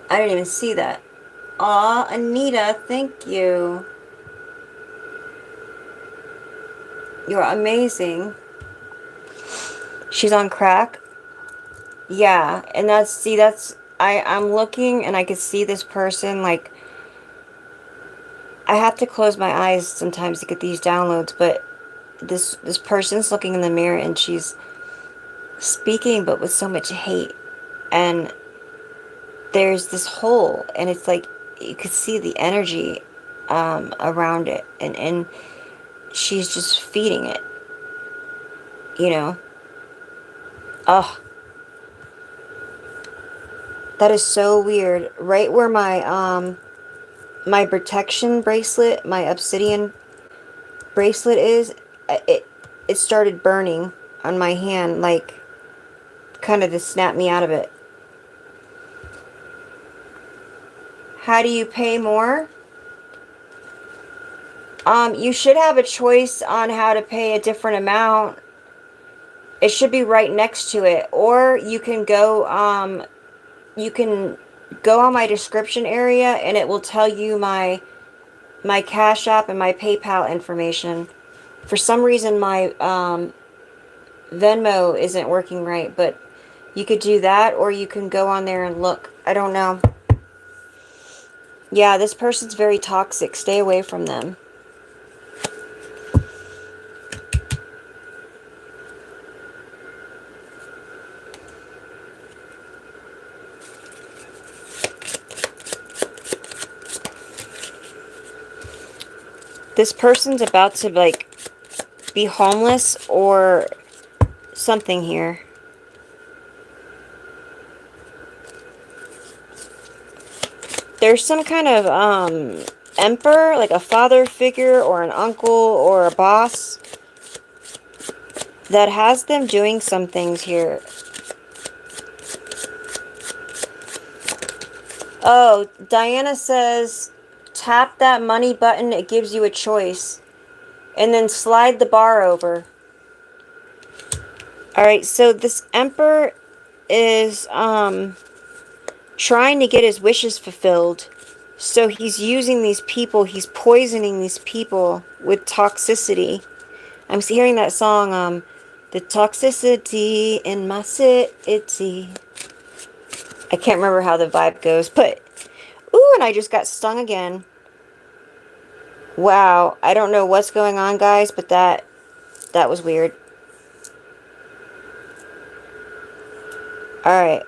I didn't even see that. Aw, Anita, thank you. You're amazing. She's on crack. Yeah, and I'm looking and I could see this person, like, I have to close my eyes sometimes to get these downloads, but this person's looking in the mirror and she's speaking but with so much hate, and there's this hole, and it's like you could see the energy around it, and she's just feeding it, you know. Oh, that is so weird. Right where my protection bracelet, my obsidian bracelet is, it it started burning on my hand, like, kind of to snap me out of it. How do you pay more? You should have a choice on how to pay a different amount. It should be right next to it, or you can go on my description area and it will tell you my Cash App and my PayPal information. For some reason my Venmo isn't working right, but you could do that, or you can go on there and look. I don't know. Yeah, this person's very toxic. Stay away from them. This person's about to, like, be homeless or something here. There's some kind of emperor, like a father figure or an uncle or a boss, that has them doing some things here. Oh, Diana says, tap that money button, it gives you a choice. And then slide the bar over. Alright, so this emperor is trying to get his wishes fulfilled. So he's using these people, he's poisoning these people with toxicity. I'm hearing that song, the toxicity in my city. I can't remember how the vibe goes, but, ooh, and I just got stung again. Wow, I don't know what's going on, guys, but that was weird. Alright.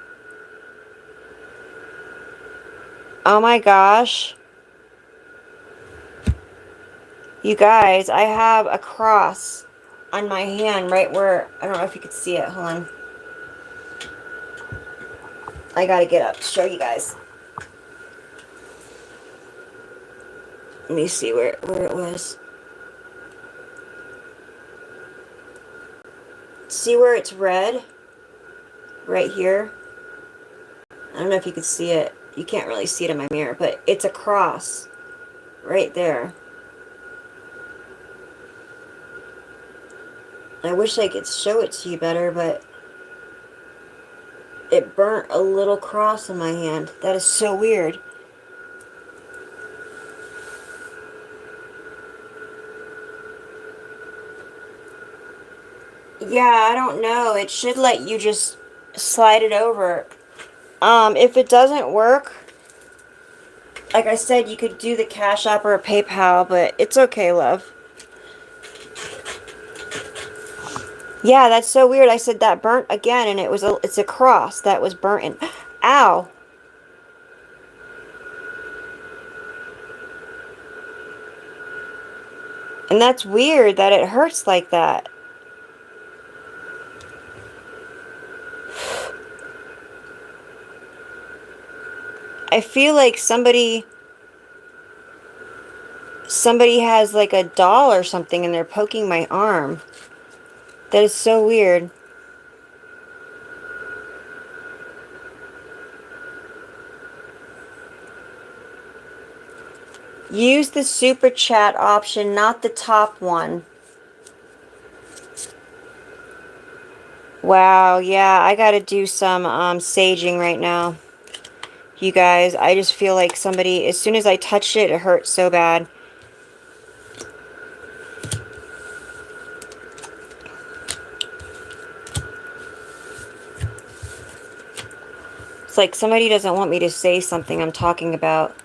Oh my gosh. You guys, I have a cross on my hand right where, I don't know if you could see it. Hold on. I gotta get up to show you guys. Let me see where it was. See where it's red? Right here? I don't know if you can see it. You can't really see it in my mirror, but it's a cross right there. I wish I could show it to you better, but it burnt a little cross in my hand. That is so weird. Yeah, I don't know. It should let you just slide it over. If it doesn't work, like I said, you could do the Cash App or a PayPal, but it's okay, love. Yeah, that's so weird. I said that burnt again, and it's a cross that was burnt in. Ow. And that's weird that it hurts like that. I feel like somebody has like a doll or something and they're poking my arm. That is so weird. Use the super chat option, not the top one. Wow, yeah, I gotta do some saging right now. You guys, I just feel like somebody, as soon as I touched it, it hurt so bad. It's like somebody doesn't want me to say something I'm talking about.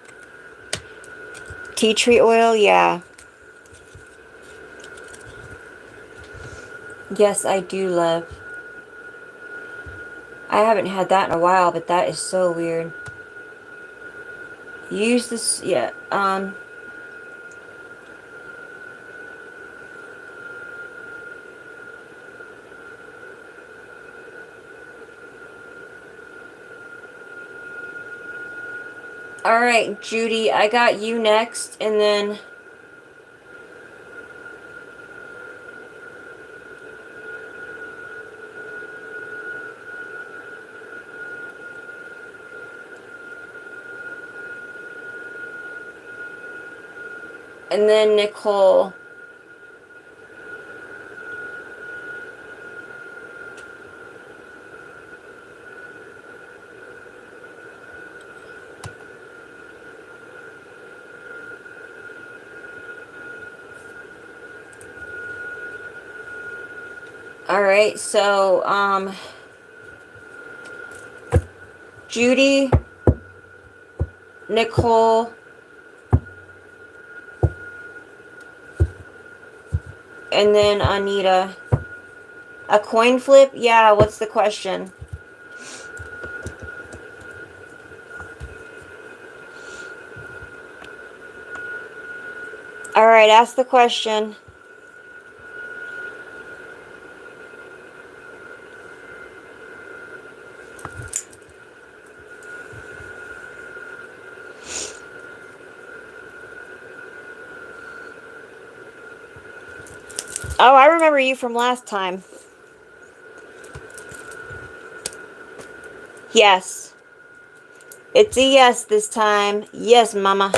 Tea tree oil, yeah. Yes, I do, love. I haven't had that in a while, but that is so weird. Use this, yeah, Alright, Judy, I got you next, and then... And then Nicole. Alright, so, Judy, Nicole, and then Anita. A coin flip? Yeah, what's the question? Alright, ask the question. Oh, I remember you from last time. Yes. It's a yes this time. Yes, mama.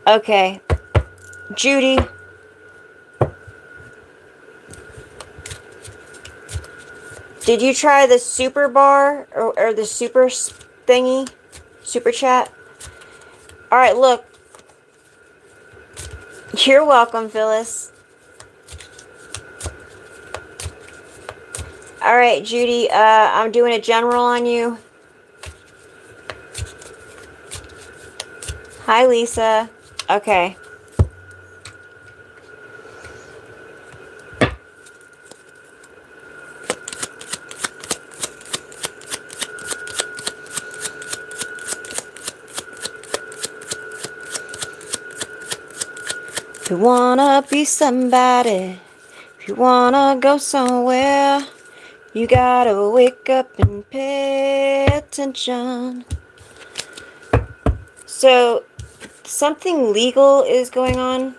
Okay. Judy. Did you try the super bar or the super thingy? Super chat? Alright, look. You're welcome, Phyllis. Alright, Judy, I'm doing a general on you. Hi, Lisa. Okay. If you wanna be somebody, if you wanna go somewhere, you gotta wake up and pay attention. So, something legal is going on.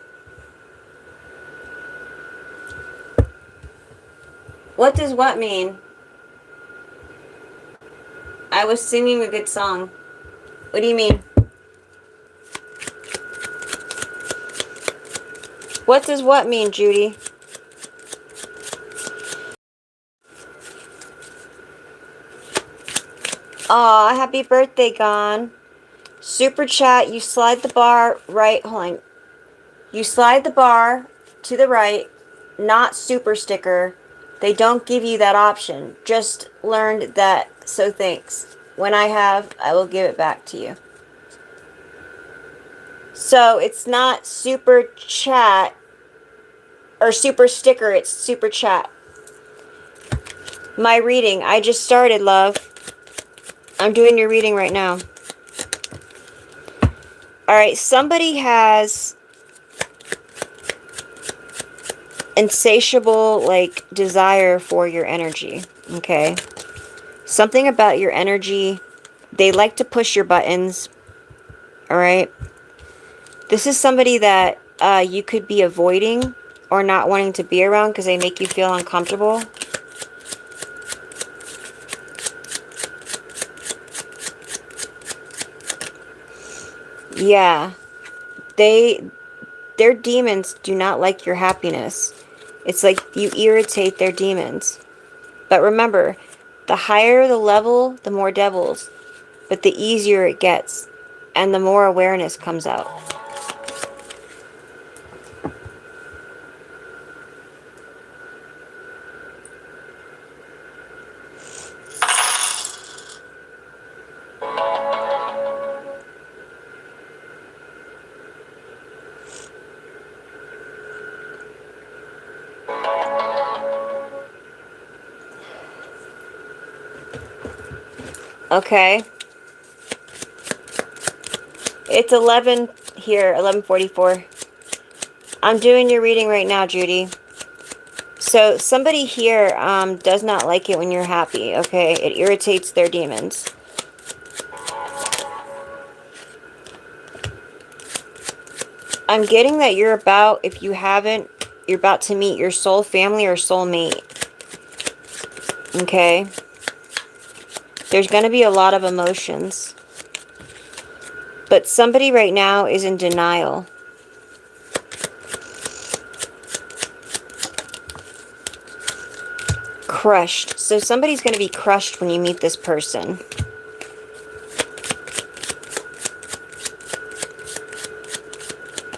What does what mean? I was singing a good song. What do you mean? What does what mean, Judy? Aw, happy birthday, Gone. Super chat, you slide the bar right, hold on. You slide the bar to the right, not super sticker. They don't give you that option. Just learned that, so thanks. When I have, I will give it back to you. So it's not super chat or super sticker, it's super chat. My reading, I just started, love. I'm doing your reading right now. Alright, somebody has insatiable, like, desire for your energy, okay? Something about your energy, they like to push your buttons, alright? This is somebody that you could be avoiding or not wanting to be around because they make you feel uncomfortable. Yeah. They, their demons do not like your happiness. It's like you irritate their demons. But remember, the higher the level, the more devils. But the easier it gets. And the more awareness comes out. Okay. It's 11 here, 11:44. I'm doing your reading right now, Judy. So somebody here does not like it when you're happy, okay? It irritates their demons. I'm getting that you're about, if you haven't, you're about to meet your soul family or soul mate. Okay? There's going to be a lot of emotions. But somebody right now is in denial. Crushed. So somebody's going to be crushed when you meet this person.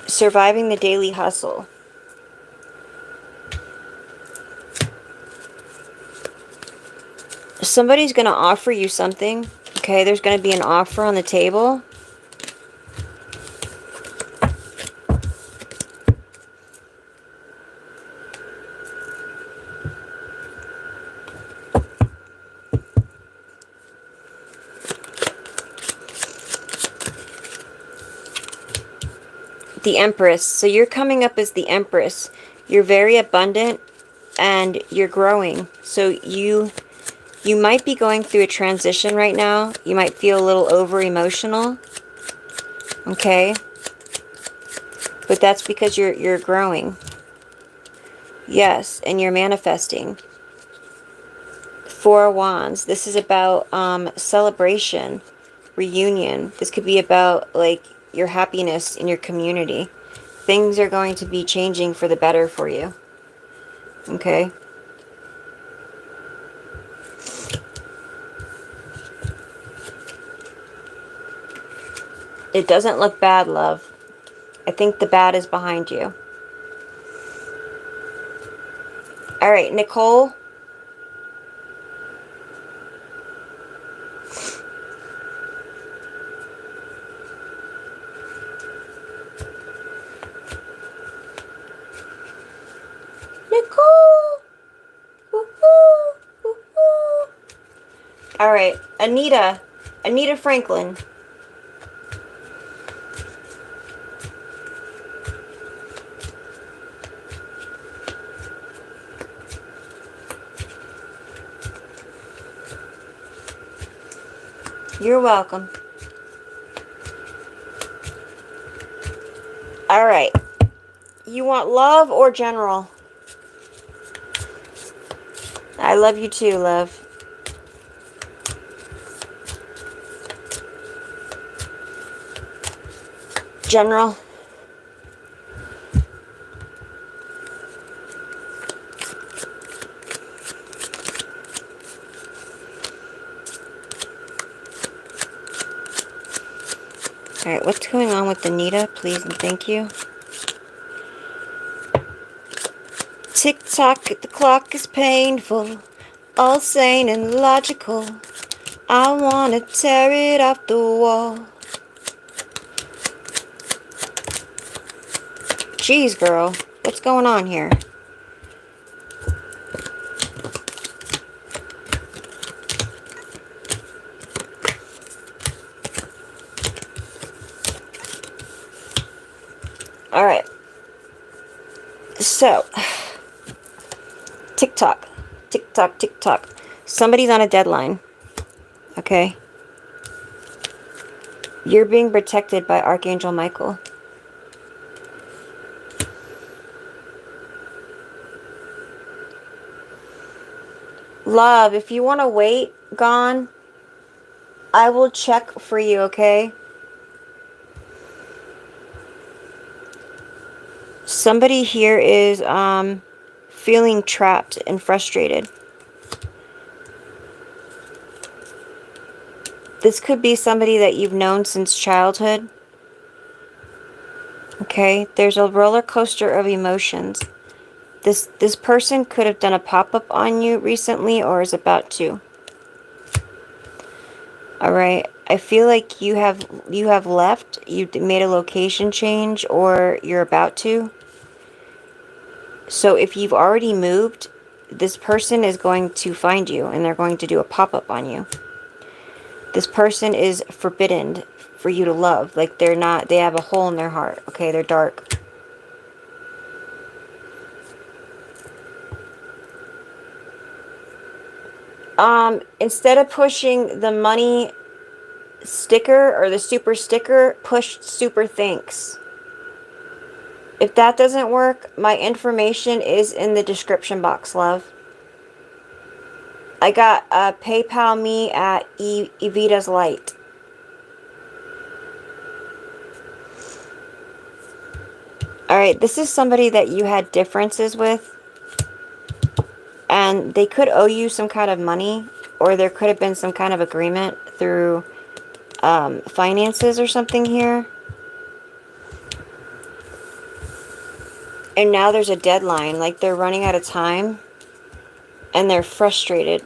Surviving the daily hustle. Somebody's going to offer you something. Okay, there's going to be an offer on the table. The Empress. So you're coming up as the Empress. You're very abundant and you're growing. So you might be going through a transition right now. You might feel a little over emotional. Okay? But that's because you're growing. Yes, and you're manifesting. Four of Wands. This is about celebration, reunion. This could be about like your happiness in your community. Things are going to be changing for the better for you. Okay? It doesn't look bad, love. I think the bad is behind you. All right, Nicole. Nicole. Woo-hoo. Woo-hoo. All right, Anita. Anita Franklin. You're welcome. All right. You want love or general? I love you too, love. General. All right, what's going on with Anita? Please and thank you. Tick-tock, the clock is painful, all sane and logical. I want to tear it off the wall. Jeez, girl, what's going on here? All right. So, tick-tock, tick-tock, tick-tock. Somebody's on a deadline. Okay? You're being protected by Archangel Michael. Love, if you want to wait, gone, I will check for you, okay? Somebody here is feeling trapped and frustrated. This could be somebody that you've known since childhood. Okay, there's a roller coaster of emotions. This person could have done a pop-up on you recently or is about to. All right, I feel like you have left, you made a location change, or you're about to. So if you've already moved, this person is going to find you and they're going to do a pop-up on you. This person is forbidden for you to love. Like they have a hole in their heart. Okay, they're dark. Instead of pushing the money sticker or the super sticker, push super thanks. If that doesn't work, my information is in the description box, love. I got PayPal me at Evita's Light. Alright, this is somebody that you had differences with. And they could owe you some kind of money. Or there could have been some kind of agreement through finances or something here. And now there's a deadline. Like they're running out of time. And they're frustrated.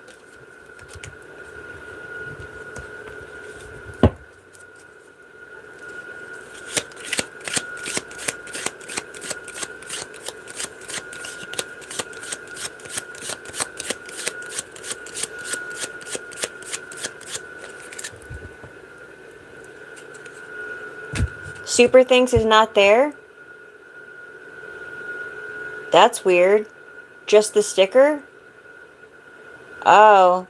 Super Thanks is not there? That's weird. Just the sticker? Oh.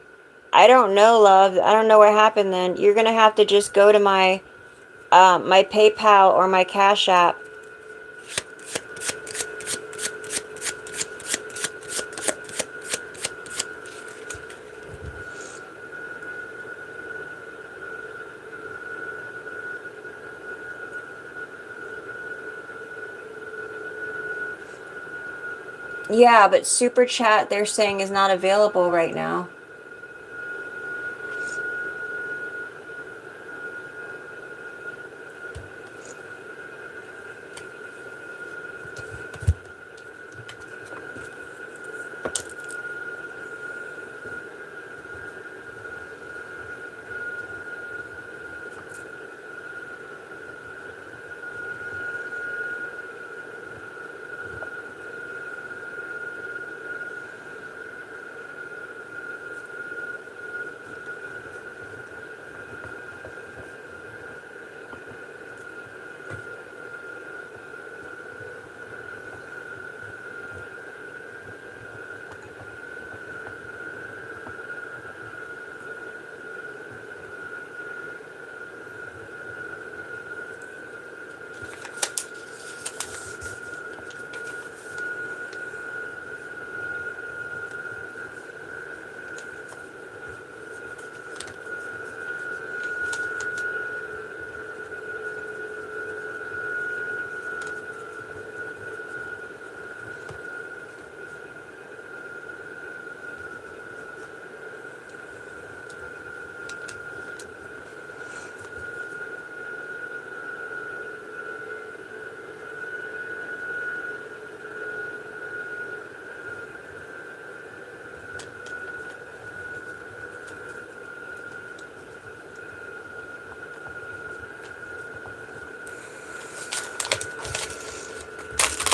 I don't know, love. I don't know what happened then. You're going to have to just go to my my PayPal or my Cash App. Yeah, but Super Chat they're saying is not available right now.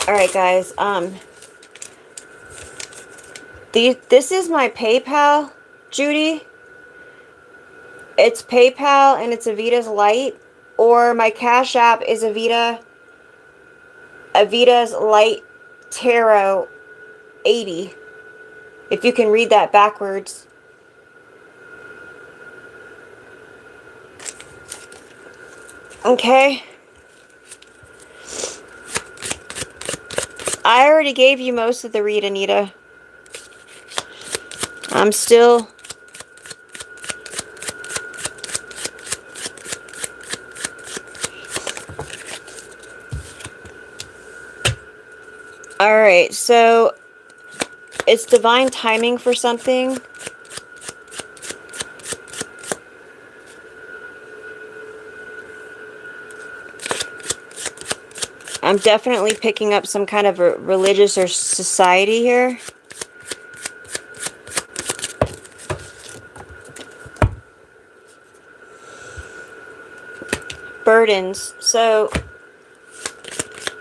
Alright guys, this is my PayPal, Judy. It's PayPal and it's Evita's Light, or my Cash App is Evita's Light Tarot 80. If you can read that backwards. Okay. I already gave you most of the read, Anita. I'm still... All right, so it's divine timing for something. I'm definitely picking up some kind of a religious or society here. Burdens. So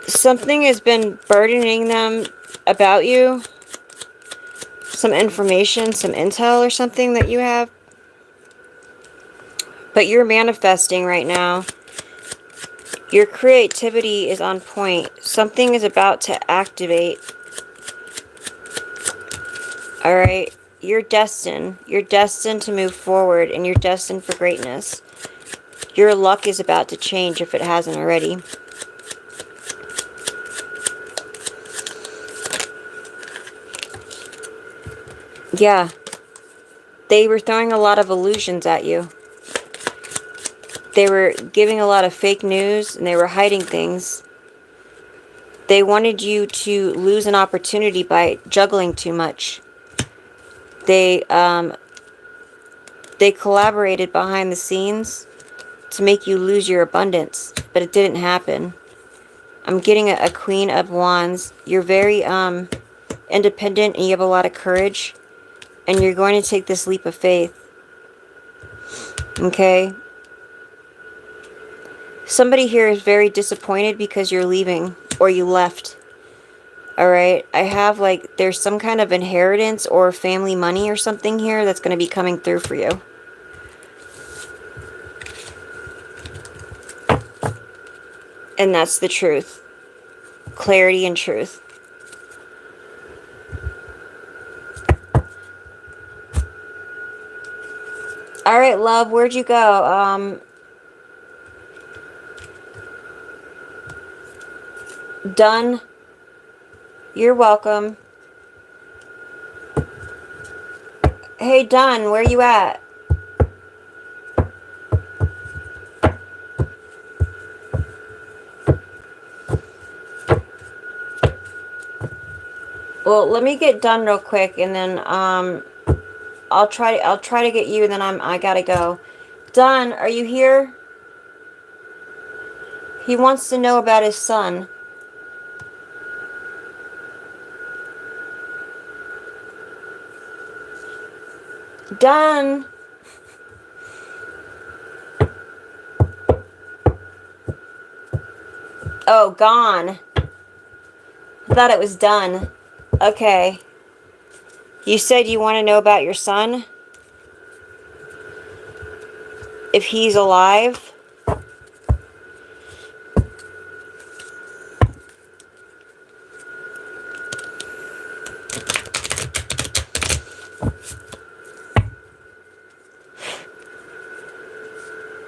something has been burdening them about you. Some information, some intel or something that you have. But you're manifesting right now. Your creativity is on point. Something is about to activate. Alright? You're destined. You're destined to move forward, and you're destined for greatness. Your luck is about to change if it hasn't already. Yeah. They were throwing a lot of illusions at you. They were giving a lot of fake news, and they were hiding things. They wanted you to lose an opportunity by juggling too much. They collaborated behind the scenes to make you lose your abundance, but it didn't happen. I'm getting a Queen of Wands. You're very independent, and you have a lot of courage, and you're going to take this leap of faith. Okay? Somebody here is very disappointed because you're leaving, or you left. Alright? I have, like, there's some kind of inheritance or family money or something here that's going to be coming through for you. And that's the truth. Clarity and truth. Alright, love, where'd you go? Done. You're welcome. Hey, Done, where you at? Well, let me get done real quick, and then I'll try to get you, and then I gotta go. Done, are you here? He wants to know about his son. Done. Oh, gone. I thought it was done. Okay. You said you want to know about your son? If he's alive?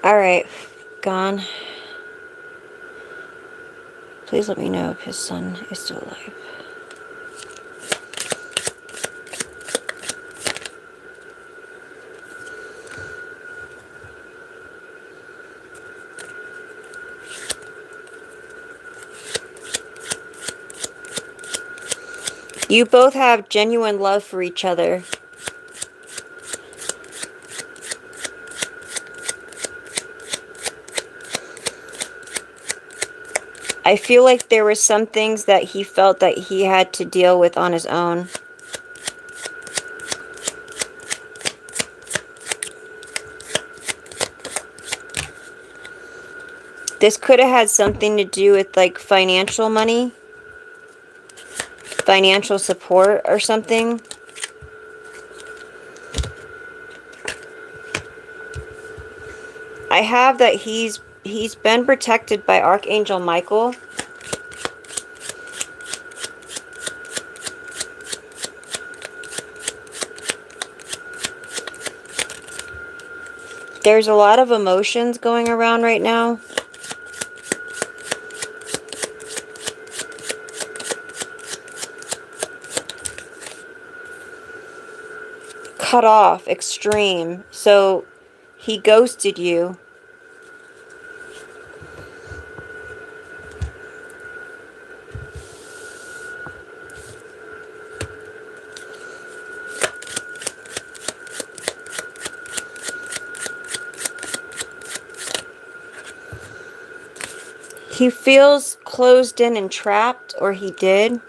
Alright. Gone. Please let me know if his son is still alive. You both have genuine love for each other. I feel like there were some things that he felt that he had to deal with on his own. This could have had something to do with, like, financial money. Financial support or something. I have that he's been protected by Archangel Michael. There's a lot of emotions going around right now. Cut off, extreme. So he ghosted you. He feels closed in and trapped, or he did.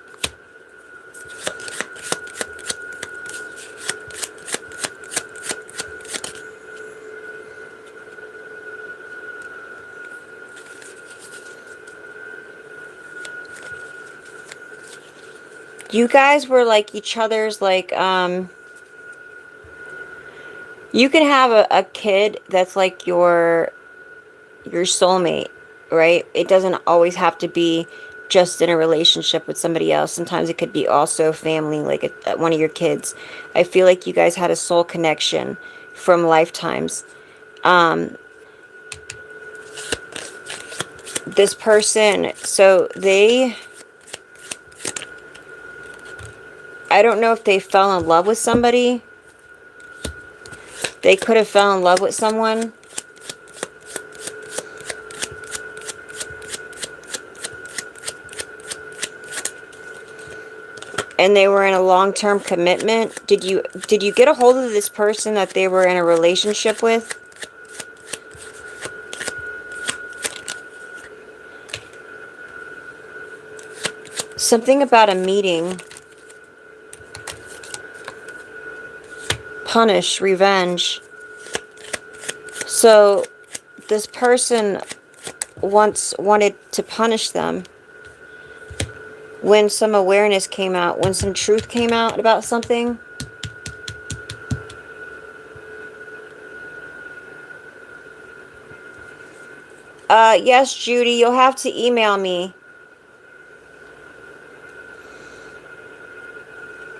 You guys were like each other's, like, you can have a kid that's like your soulmate, right? It doesn't always have to be just in a relationship with somebody else. Sometimes it could be also family, like one of your kids. I feel like you guys had a soul connection from lifetimes. This person, so I don't know if they fell in love with somebody. They could have fell in love with someone. And they were in a long-term commitment. Did you get a hold of this person that they were in a relationship with? Something about a meeting. Punish, revenge. So this person once wanted to punish them. When some awareness came out, when some truth came out about something. Yes, Judy, you'll have to email me.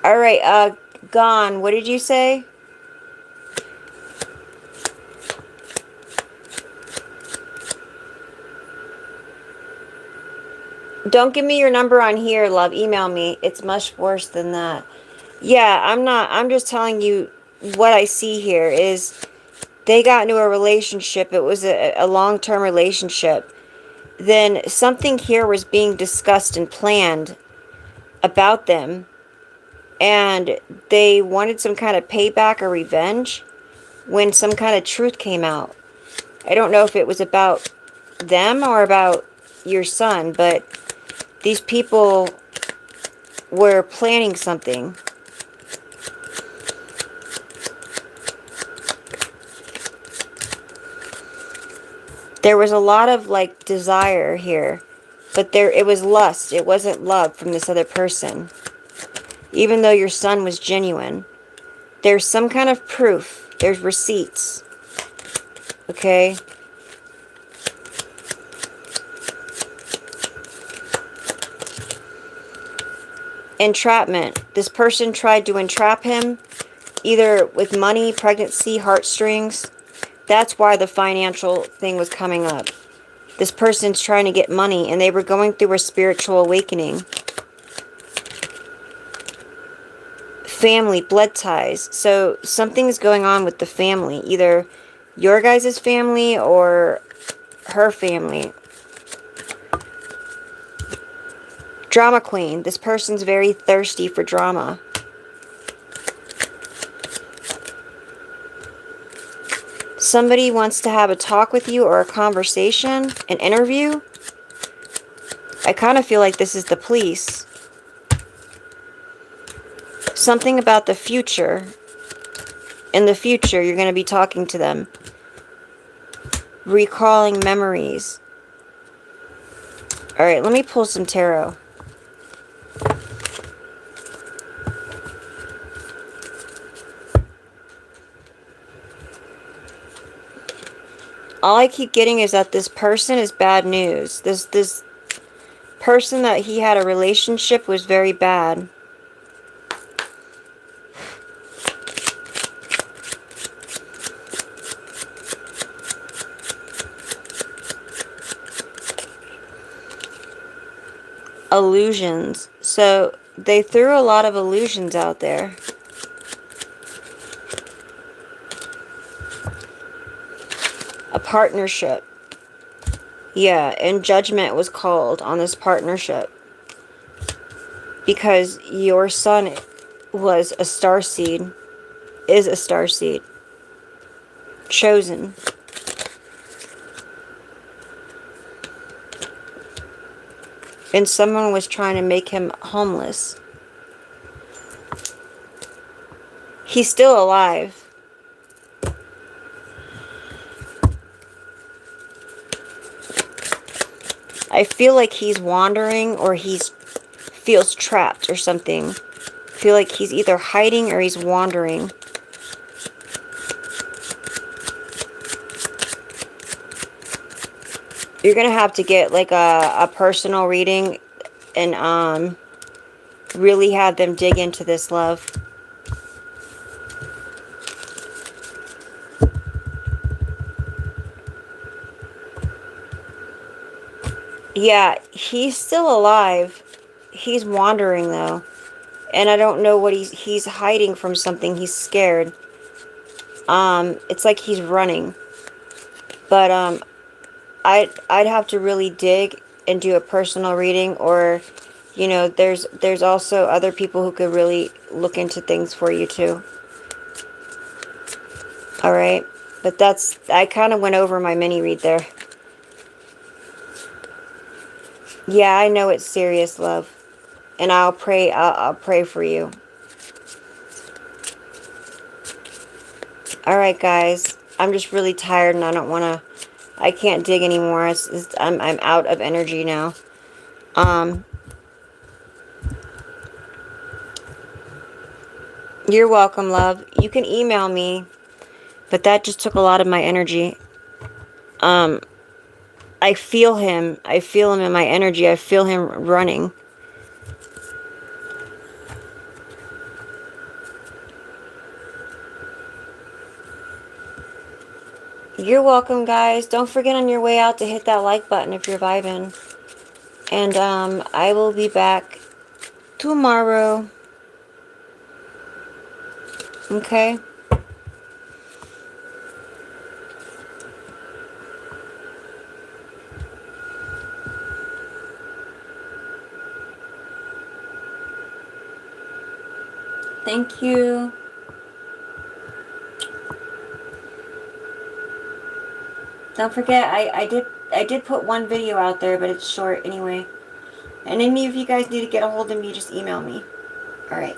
All right, Gone, what did you say? Don't give me your number on here, love. Email me. It's much worse than that. Yeah, I'm just telling you what I see here is they got into a relationship. It was a long-term relationship. Then something here was being discussed and planned about them. And they wanted some kind of payback or revenge when some kind of truth came out. I don't know if it was about them or about your son, but these people were planning something. There was a lot of like desire here, but it was lust. It wasn't love from this other person. Even though your son was genuine, there's some kind of proof. There's receipts. Okay? Entrapment. This person tried to entrap him, either with money, pregnancy, heartstrings. That's why the financial thing was coming up. This person's trying to get money, and they were going through a spiritual awakening. Family, blood ties. So something's going on with the family. Either your guys' family or her family. Drama queen. This person's very thirsty for drama. Somebody wants to have a talk with you or a conversation, an interview. I kind of feel like this is the police. Something about the future. In the future, you're going to be talking to them. Recalling memories. Alright, let me pull some tarot. All I keep getting is that this person is bad news. This person that he had a relationship was very bad. Illusions. So they threw a lot of illusions out there. A partnership. Yeah, and judgment was called on this partnership. Because your son was a starseed. Is a starseed. Chosen. And someone was trying to make him homeless. He's still alive. I feel like he's wandering, or he's feels trapped or something. I feel like he's either hiding or he's wandering. You're gonna have to get like a personal reading and really have them dig into this, love. Yeah, he's still alive. He's wandering though. And I don't know what he's hiding from something. He's scared. It's like he's running. But I'd have to really dig and do a personal reading, or you know, there's also other people who could really look into things for you too. All right? But I kind of went over my mini read there. Yeah, I know it's serious, love. And I'll pray for you. All right, guys. I'm just really tired and I can't dig anymore. I'm out of energy now. You're welcome, love. You can email me, but that just took a lot of my energy. I feel him. I feel him in my energy. I feel him running. You're welcome, guys. Don't forget on your way out to hit that like button if you're vibing. And I will be back tomorrow. Okay? Thank you. Don't forget, I did put one video out there, but it's short anyway. And any of you guys need to get a hold of me, just email me. Alright.